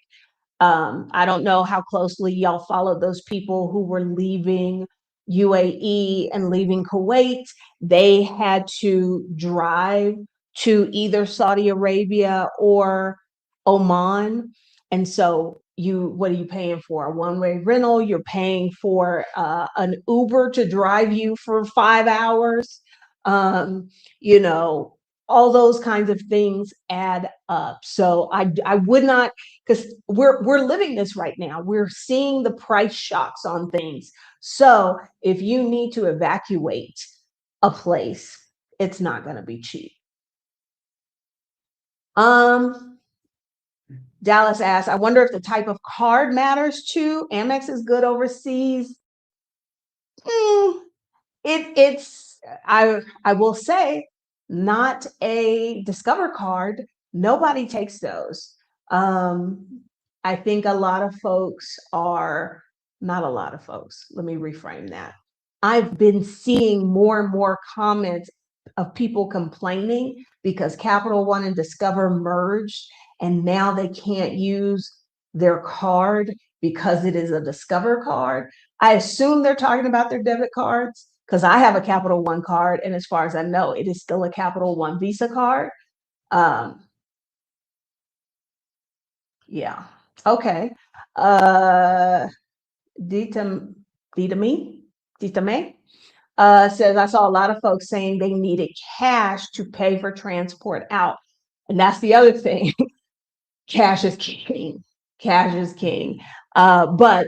I don't know how closely y'all followed those people who were leaving UAE and leaving Kuwait. They had to drive to either Saudi Arabia or Oman. And so what are you paying for? A one-way rental? You're paying for an Uber to drive you for 5 hours. Um, you know, all those kinds of things add up. So I would not, because we're living this right now. We're seeing the price shocks on things. So if you need to evacuate a place, it's not going to be cheap. Um, Dallas asks, I wonder if the type of card matters too. Amex is good overseas. Mm, it's I will say, not a Discover card. Nobody takes those. Um, I think a lot of folks are not a lot of folks. Let me reframe that. I've been seeing more and more comments of people complaining because Capital One and Discover merged, and now they can't use their card because it is a Discover card. I assume they're talking about their debit cards, because I have a Capital One card, and as far as I know, it is still a Capital One Visa card. Um, yeah. Okay. Uh, Dita, Dita says, I saw a lot of folks saying they needed cash to pay for transport out. And that's the other thing. Cash is king. Cash is king. But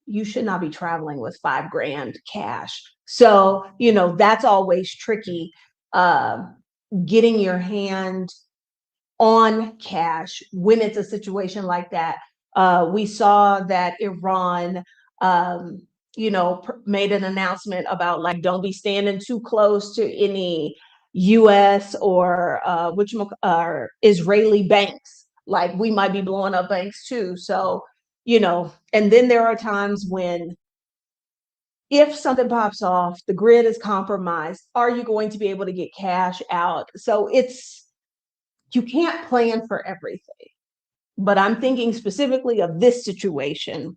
you should not be traveling with 5 grand cash. So, that's always tricky. Uh, Getting your hand on cash when it's a situation like that. We saw that Iran, um, made an announcement about, like, don't be standing too close to any U.S. or Israeli banks. Like, we might be blowing up banks too. So, and then there are times when, if something pops off, the grid is compromised, are you going to be able to get cash out? So you can't plan for everything. But I'm thinking specifically of this situation,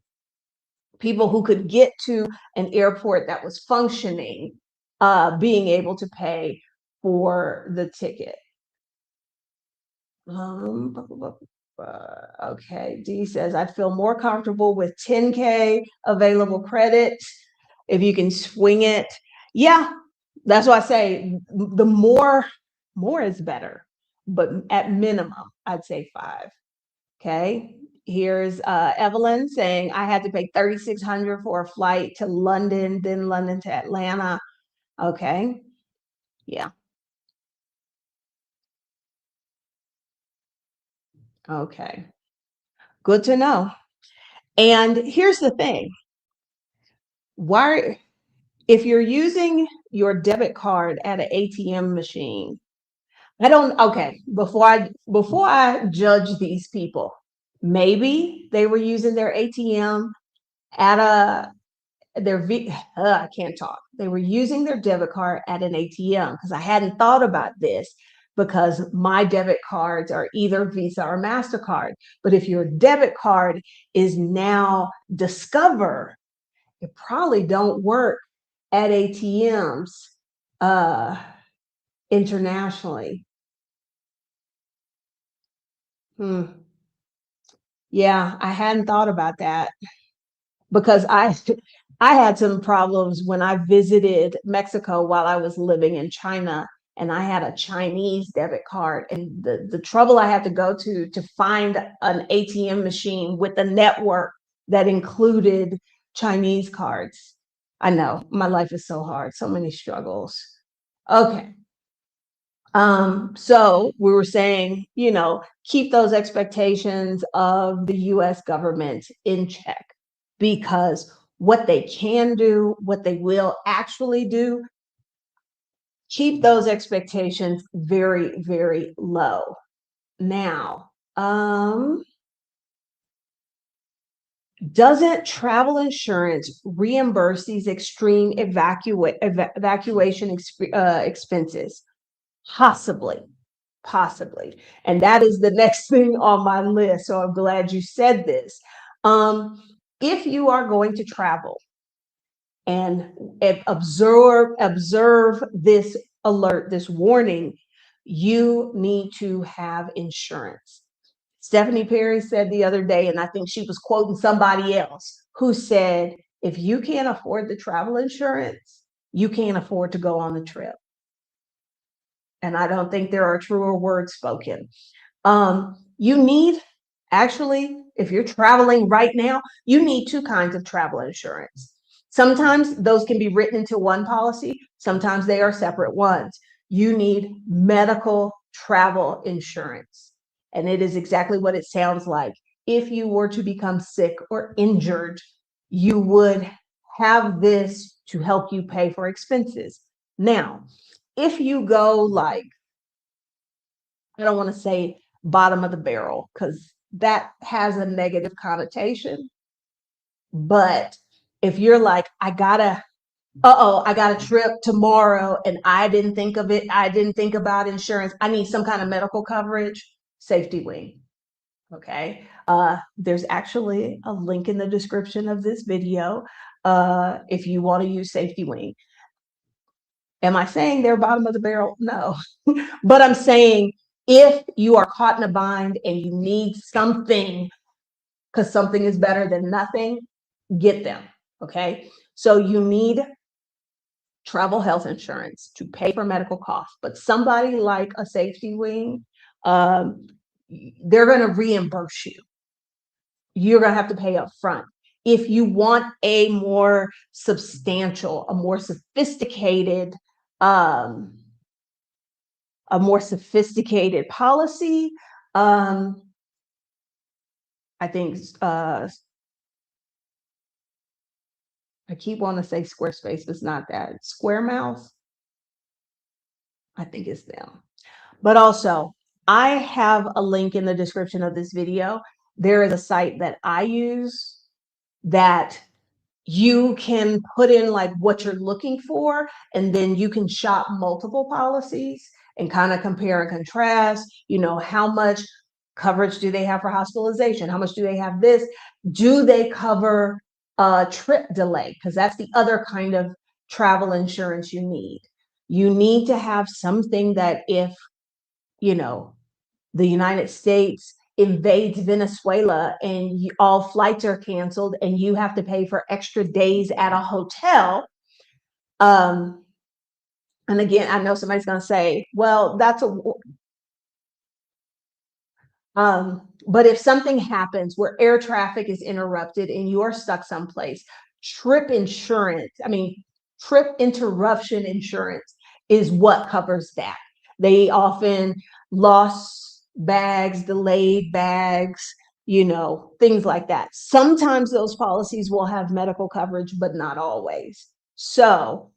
people who could get to an airport that was functioning, being able to pay for the ticket. Okay, D says, I feel more comfortable with 10K available credit if you can swing it. Yeah, that's why I say the more is better, but at minimum, I'd say 5. Okay. Here's Evelyn saying, I had to pay 3,600 for a flight to London, then London to Atlanta. Okay. Yeah. Okay. Good to know. And here's the thing. Why, if you're using your debit card at an ATM machine, okay, before I judge these people, maybe they were using their ATM at I can't talk. They were using their debit card at an ATM, because I hadn't thought about this, because my debit cards are either Visa or MasterCard. But if your debit card is now Discover, it probably don't work at ATMs uh, internationally. Hmm. Yeah, I hadn't thought about that, because I had some problems when I visited Mexico while I was living in China, and I had a Chinese debit card, and the trouble I had to go to find an ATM machine with a network that included Chinese cards. I know my life is so hard, so many struggles. Okay. So we were saying, keep those expectations of the US government in check, because what they can do, what they will actually do. Keep those expectations very, very low. Now, doesn't travel insurance reimburse these extreme evacuation expenses? Possibly, possibly. And that is the next thing on my list. So I'm glad you said this. If you are going to travel and observe this alert, this warning, you need to have insurance. Stephanie Perry said the other day, and I think she was quoting somebody else who said, if you can't afford the travel insurance, you can't afford to go on the trip. And I don't think there are truer words spoken. You need, actually, if you're traveling right now, you need two kinds of travel insurance. Sometimes those can be written into one policy. Sometimes they are separate ones. You need medical travel insurance. And it is exactly what it sounds like. If you were to become sick or injured, you would have this to help you pay for expenses. Now, if you go like, I don't want to say bottom of the barrel because that has a negative connotation. But if you're like, I got a trip tomorrow and I didn't think of it. I didn't think about insurance. I need some kind of medical coverage. Safety Wing. Okay. There's actually a link in the description of this video if you want to use Safety Wing. Am I saying they're bottom of the barrel? No. But I'm saying if you are caught in a bind and you need something because something is better than nothing, get them. Okay. So you need travel health insurance to pay for medical costs, but somebody like a Safety Wing, they're going to reimburse you. You're going to have to pay up front. If you want a more substantial, a more sophisticated policy, I think I keep wanting to say Squarespace, but it's not that. Square Mouse, I think it's them. But also, I have a link in the description of this video. There is a site that I use that you can put in like what you're looking for, and then you can shop multiple policies and kind of compare and contrast, how much coverage do they have for hospitalization? How much do they have this? Do they cover a trip delay? Because that's the other kind of travel insurance you need. You need to have something that if, the United States invades Venezuela and all flights are canceled and you have to pay for extra days at a hotel. And again, I know somebody's going to say, well, but if something happens where air traffic is interrupted and you are stuck someplace, trip interruption insurance is what covers that. They often lost bags, delayed bags, things like that. Sometimes those policies will have medical coverage, but not always. So,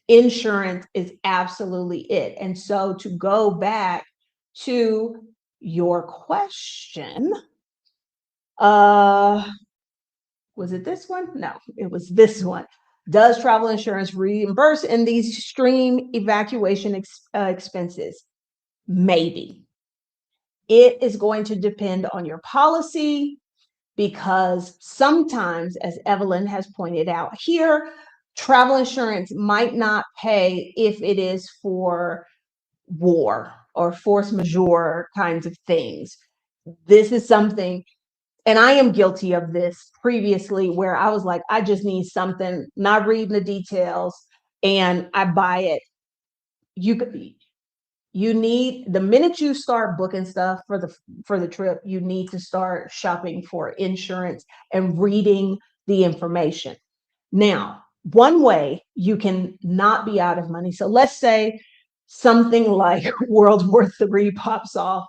insurance is absolutely it. And so to go back to your question, was it this one? No, it was this one. Does travel insurance reimburse in these extreme evacuation expenses? Maybe. It is going to depend on your policy because sometimes, as Evelyn has pointed out here, travel insurance might not pay if it is for war or force majeure kinds of things. This is something, and I am guilty of this previously, where I was like, I just need something, not reading the details, and I buy it. You need, the minute you start booking stuff for the trip, you need to start shopping for insurance and reading the information. Now, one way you can not be out of money. So let's say something like World War III pops off,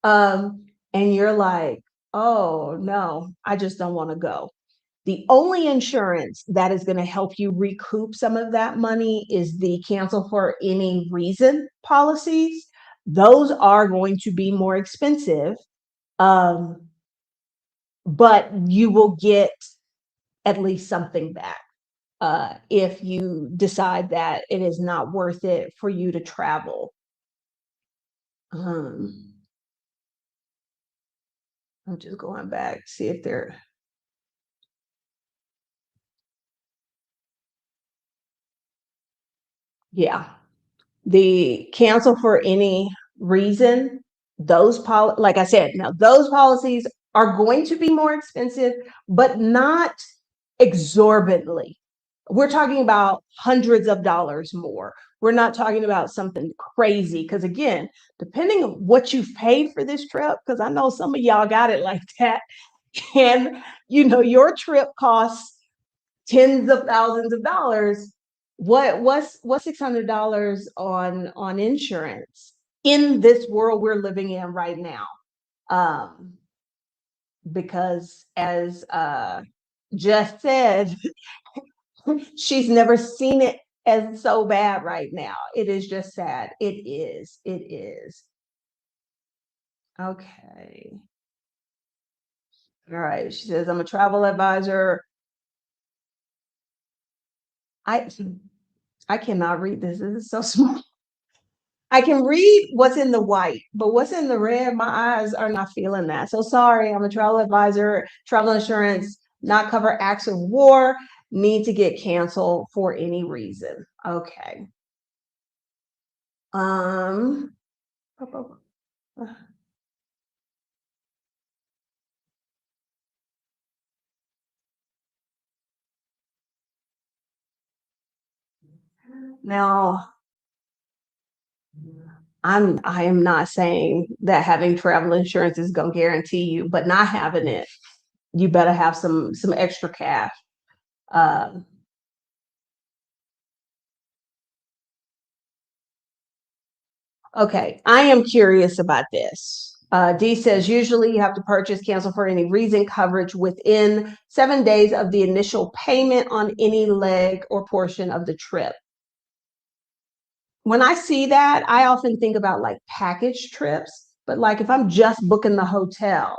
and you're like, oh no, I just don't want to go. The only insurance that is going to help you recoup some of that money is the cancel for any reason policies. Those are going to be more expensive, but you will get at least something back if you decide that it is not worth it for you to travel. I'm just going back, see if they're. Yeah. The cancel for any reason, like I said, now those policies are going to be more expensive, but not exorbitantly. We're talking about hundreds of dollars more. We're not talking about something crazy. Because again, depending on what you've paid for this trip, because I know some of y'all got it like that, and your trip costs tens of thousands of dollars. What's $600 on insurance in this world we're living in right now? Because as Jess said, she's never seen it as so bad right now. It is just sad. It is. Okay. All right. She says, I'm a travel advisor. I cannot read this. This is so small. I can read what's in the white, but what's in the red, my eyes are not feeling that. So sorry, I'm a travel advisor, travel insurance, not cover acts of war, need to get canceled for any reason. Okay. Um, now I am not saying that having travel insurance is going to guarantee you, but not having it, you better have some extra cash. Okay, I am curious about this. D says usually you have to purchase cancel for any reason coverage within 7 days of the initial payment on any leg or portion of the trip. When I see that, I often think about like package trips, but like if I'm just booking the hotel,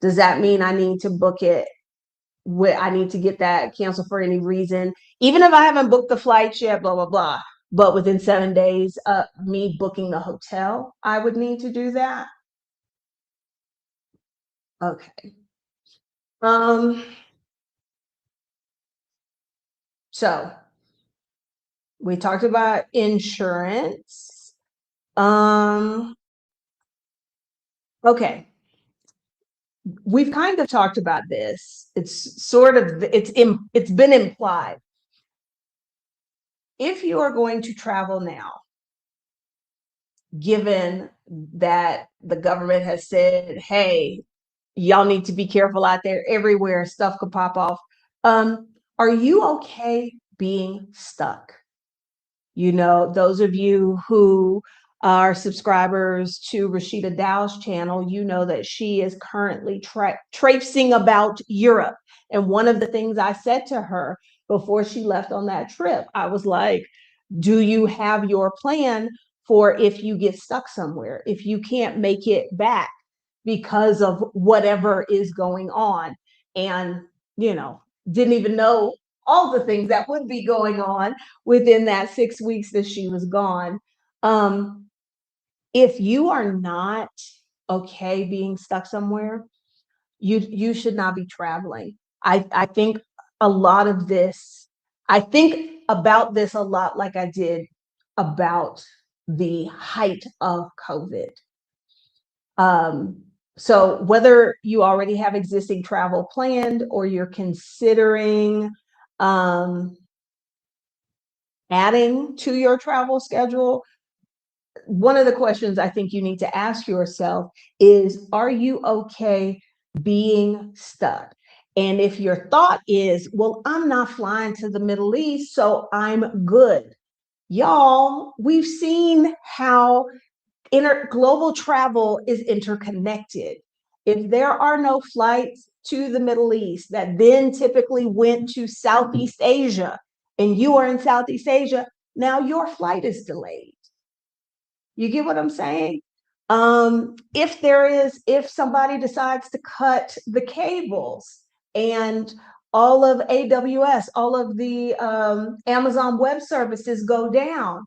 does that mean I need to book it? I need to get that cancel for any reason, even if I haven't booked the flight yet, blah, blah, blah. But within 7 days of me booking the hotel, I would need to do that. Okay. So we talked about insurance. Okay. We've kind of talked about this. It's been implied. If you are going to travel now, given that the government has said, hey, y'all need to be careful out there, everywhere stuff could pop off. Are you okay being stuck? Those of you who are subscribers to Rashida Dow's channel, you know that she is currently traipsing about Europe. And one of the things I said to her before she left on that trip, I was like, do you have your plan for if you get stuck somewhere, if you can't make it back because of whatever is going on? And, didn't even know all the things that would be going on within that 6 weeks that she was gone. If you are not okay being stuck somewhere, you should not be traveling. I think a lot of this, I think about this a lot like I did about the height of COVID. So whether you already have existing travel planned or you're considering adding to your travel schedule, one of the questions I think you need to ask yourself is, are you okay being stuck? And if your thought is, well, I'm not flying to the Middle East, so I'm good. Y'all, we've seen how global travel is interconnected. If there are no flights, to the Middle East that then typically went to Southeast Asia, and you are in Southeast Asia, now your flight is delayed. You get what I'm saying? If somebody decides to cut the cables and all of AWS, all of the Amazon Web Services go down,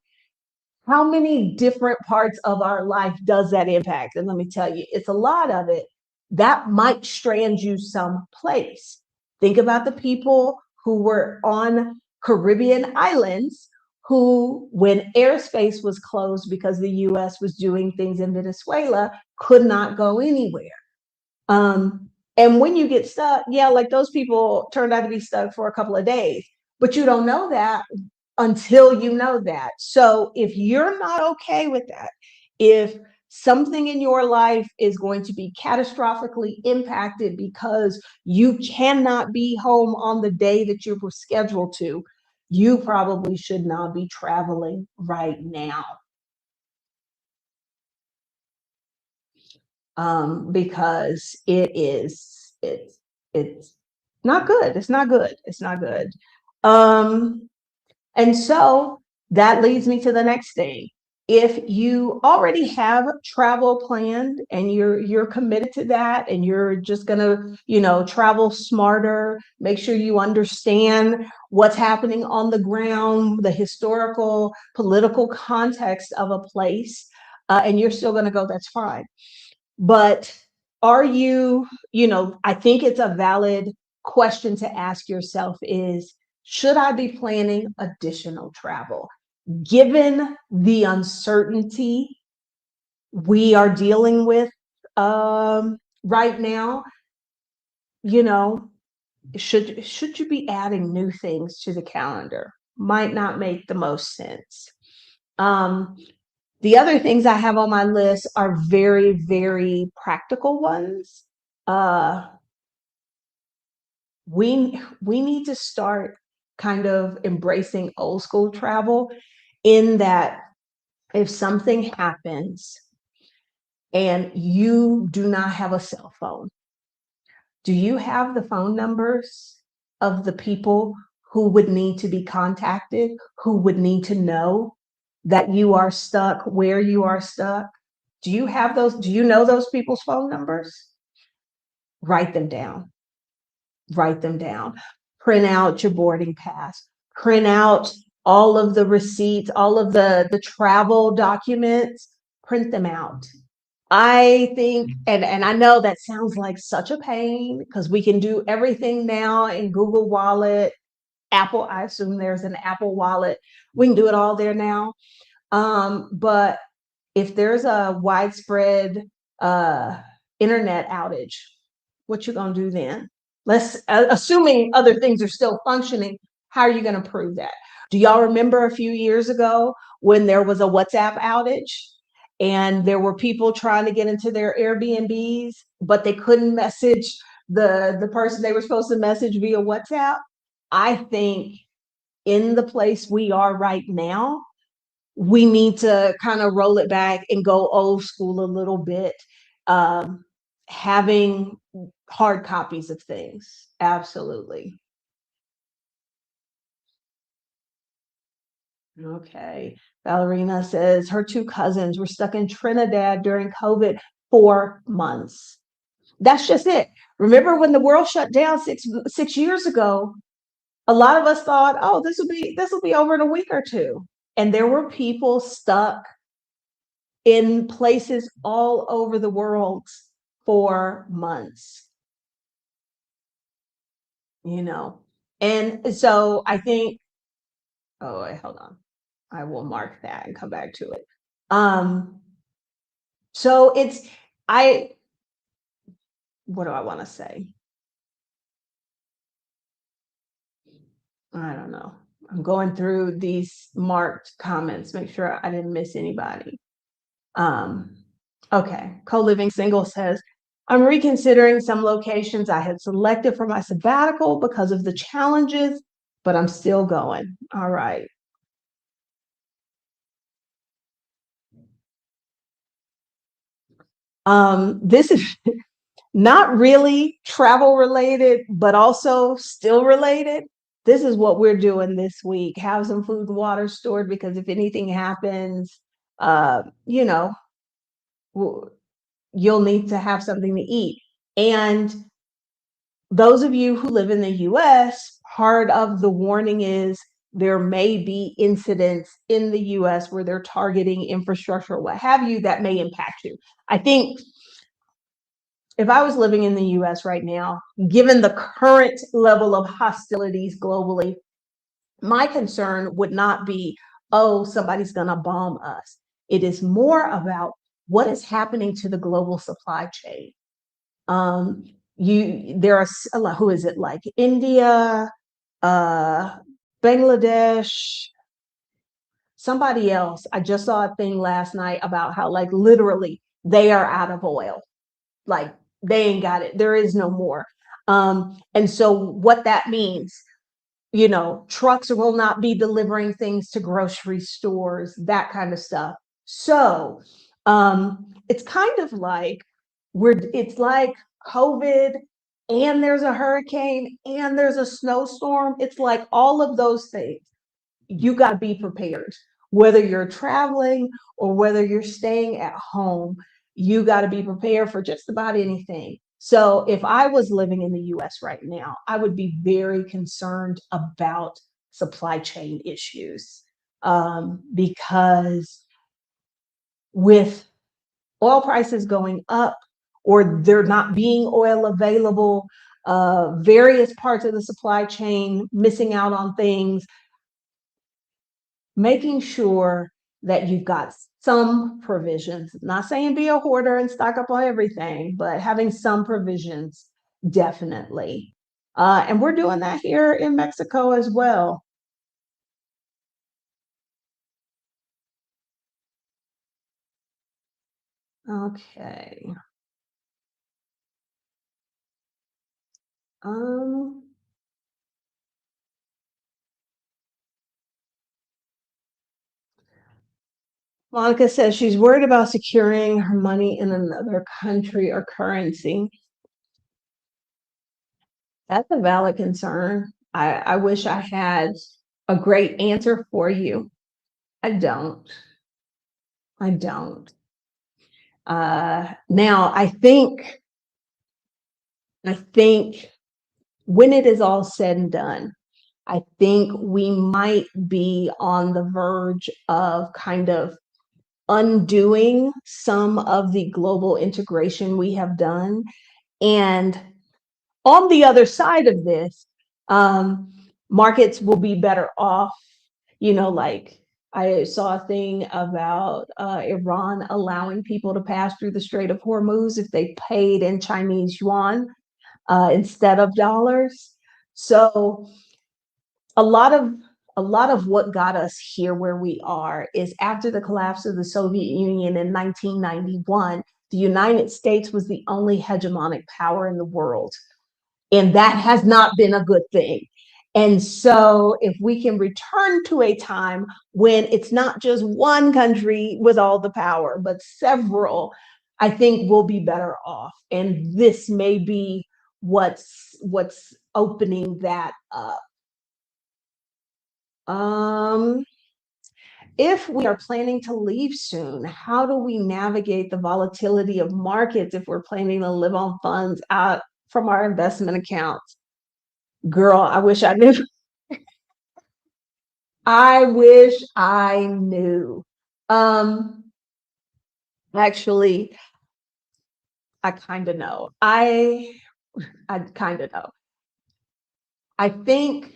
how many different parts of our life does that impact? And let me tell you, it's a lot of it. That might strand you someplace. Think about the people who were on Caribbean islands who, when airspace was closed because the US was doing things in Venezuela, could not go anywhere. And when you get stuck, yeah, like those people turned out to be stuck for a couple of days, but you don't know that until you know that. So if you're not okay with that, if something in your life is going to be catastrophically impacted because you cannot be home on the day that you were scheduled to, you probably should not be traveling right now. Because it's not good. It's not good. It's not good. And so that leads me to the next thing. If you already have travel planned and you're committed to that and you're just gonna, travel smarter, make sure you understand what's happening on the ground, the historical, political context of a place, and you're still gonna go, that's fine. But are you, I think it's a valid question to ask yourself is, should I be planning additional travel? Given the uncertainty we are dealing with right now, you know, should you be adding new things to the calendar? Might not make the most sense. Um, the other things I have on my list are very, very practical ones. Uh, we need to start kind of embracing old school travel in that if something happens and you do not have a cell phone, do you have the phone numbers of the people who would need to be contacted, who would need to know that you are stuck, where you are stuck? Do you have those? Do you know those people's phone numbers? Write them down. Write them down. Print out your boarding pass. Print out all of the receipts, all of the travel documents. Print them out. I think, and I know that sounds like such a pain because we can do everything now in Google Wallet, Apple. I assume there's an Apple Wallet. We can do it all there now. But if there's a widespread uh, internet outage, what you gonna do then? Let's assuming other things are still functioning. How are you going to prove that? Do y'all remember a few years ago when there was a WhatsApp outage and there were people trying to get into their Airbnbs, but they couldn't message the person they were supposed to message via WhatsApp? I think in the place we are right now, we need to kind of roll it back and go old school a little bit. Having hard copies of things. Absolutely. Okay. Ballerina says her two cousins were stuck in Trinidad during COVID for months. That's just it. Remember when the world shut down six years ago? A lot of us thought, oh, this will be over in a week or two. And there were people stuck in places all over the world for months, you know. And so I think, oh, wait, hold on. I will mark that and come back to it. Um, so I, what do I want to say? I don't know. I'm going through these marked comments, make sure I didn't miss anybody. Um, okay. Co-living single says, I'm reconsidering some locations I had selected for my sabbatical because of the challenges, but I'm still going. All right. This is not really travel related, but also still related. This is what we're doing this week. Have some food and water stored because if anything happens, you know, you'll need to have something to eat. And those of you who live in the US, part of the warning is there may be incidents in the US where they're targeting infrastructure or what have you that may impact you. I think if I was living in the US right now, given the current level of hostilities globally, my concern would not be, oh, somebody's going to bomb us. It is more about what is happening to the global supply chain. There are a lot, who is it, like India, uh, Bangladesh, somebody else. I just saw a thing last night about how, like, literally they are out of oil. Like, they ain't got it. There is no more. And so what that means, trucks will not be delivering things to grocery stores, that kind of stuff. So it's kind of like it's like COVID, and there's a hurricane and there's a snowstorm. It's like all of those things. You got to be prepared, whether you're traveling or whether you're staying at home. You got to be prepared for just about anything. So if I was living in the US right now, I would be very concerned about supply chain issues, because with oil prices going up or there not being oil available, various parts of the supply chain missing out on things, making sure that you've got some provisions, not saying be a hoarder and stock up on everything, but having some provisions, definitely. And we're doing that here in Mexico as well. Okay. Um, Monica says she's worried about securing her money in another country or currency. That's a valid concern. I wish I had a great answer for you. I don't. I don't. Now, I think when it is all said and done, I think we might be on the verge of kind of undoing some of the global integration we have done. And on the other side of this, markets will be better off. Like, I saw a thing about Iran allowing people to pass through the Strait of Hormuz if they paid in Chinese yuan instead of dollars. So a lot of what got us here where we are is after the collapse of the Soviet Union in 1991, the United States was the only hegemonic power in the world. And that has not been a good thing. And so if we can return to a time when it's not just one country with all the power, but several, I think we'll be better off. And this may be what's opening that up. If we are planning to leave soon, how do we navigate the volatility of markets if we're planning to live on funds out from our investment accounts? Girl, I wish I knew. I wish I knew. Um, Actually, I kind of know. I kind of know. I think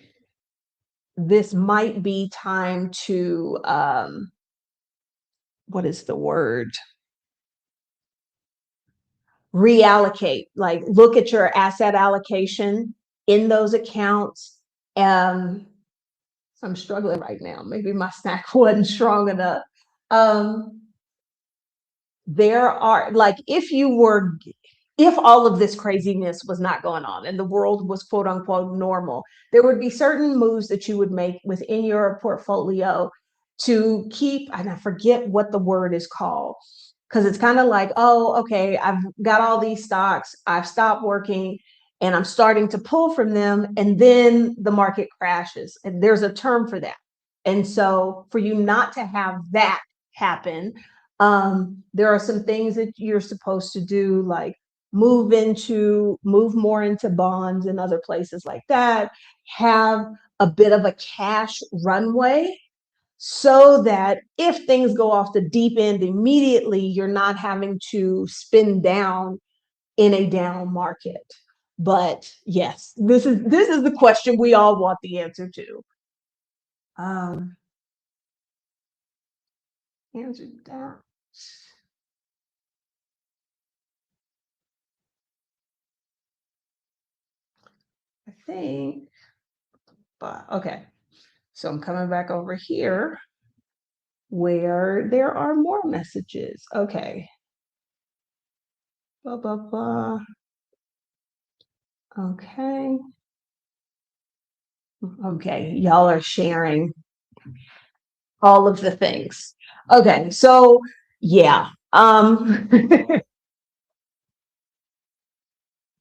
this might be time to what is the word? Reallocate. Like, look at your asset allocation in those accounts. Um, I'm struggling right now. Maybe my snack wasn't strong enough. Um, there are, like, if all of this craziness was not going on and the world was quote unquote normal, there would be certain moves that you would make within your portfolio to keep, and I forget what the word is called, Because it's kind of like, oh, okay, I've got all these stocks, I've stopped working, and I'm starting to pull from them, and then the market crashes. And there's a term for that. And so for you not to have that happen, there are some things that you're supposed to do, like move more into bonds and other places like that, have a bit of a cash runway so that if things go off the deep end immediately, you're not having to spin down in a down market. But yes, this is the question we all want the answer to. Um, answer that. I think, but okay. So I'm coming back over here where there are more messages. Okay. Blah, blah, blah. Okay. Okay. Y'all are sharing all of the things. Okay. So, yeah.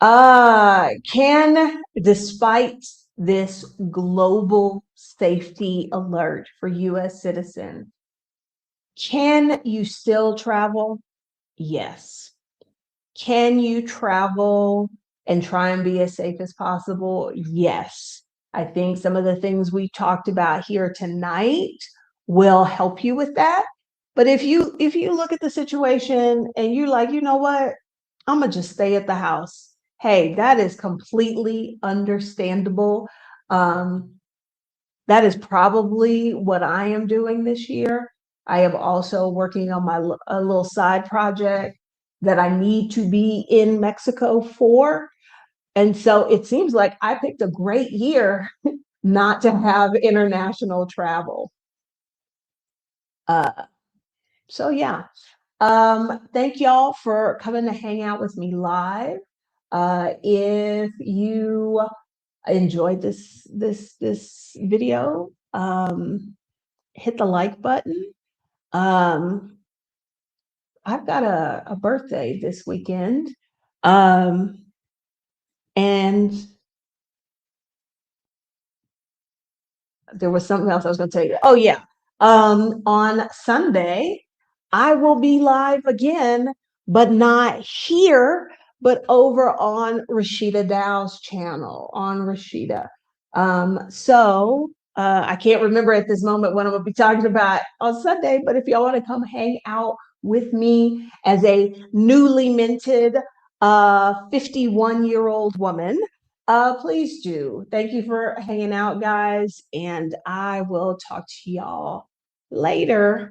Can, despite this global safety alert for US citizens, can you still travel? Yes. Can you travel and try and be as safe as possible? Yes. I think some of the things we talked about here tonight will help you with that. But if you look at the situation and you're like, you know what, I'm gonna just stay at the house. Hey, that is completely understandable. Um, that is probably what I am doing this year. I am also working on a little side project that I need to be in Mexico for. And so it seems like I picked a great year not to have international travel. Uh, so yeah. Thank y'all for coming to hang out with me live. If you enjoyed this video, hit the like button. Um, I've got a birthday this weekend. Um, and there was something else I was going to tell you. Oh, yeah. On Sunday, I will be live again, but not here, but over on Rashida Dow's channel on Rashida. I can't remember at this moment what I'm going to be talking about on Sunday, but if y'all want to come hang out with me as a newly minted 51-year-old woman, please do. Thank you for hanging out, guys, and I will talk to y'all later.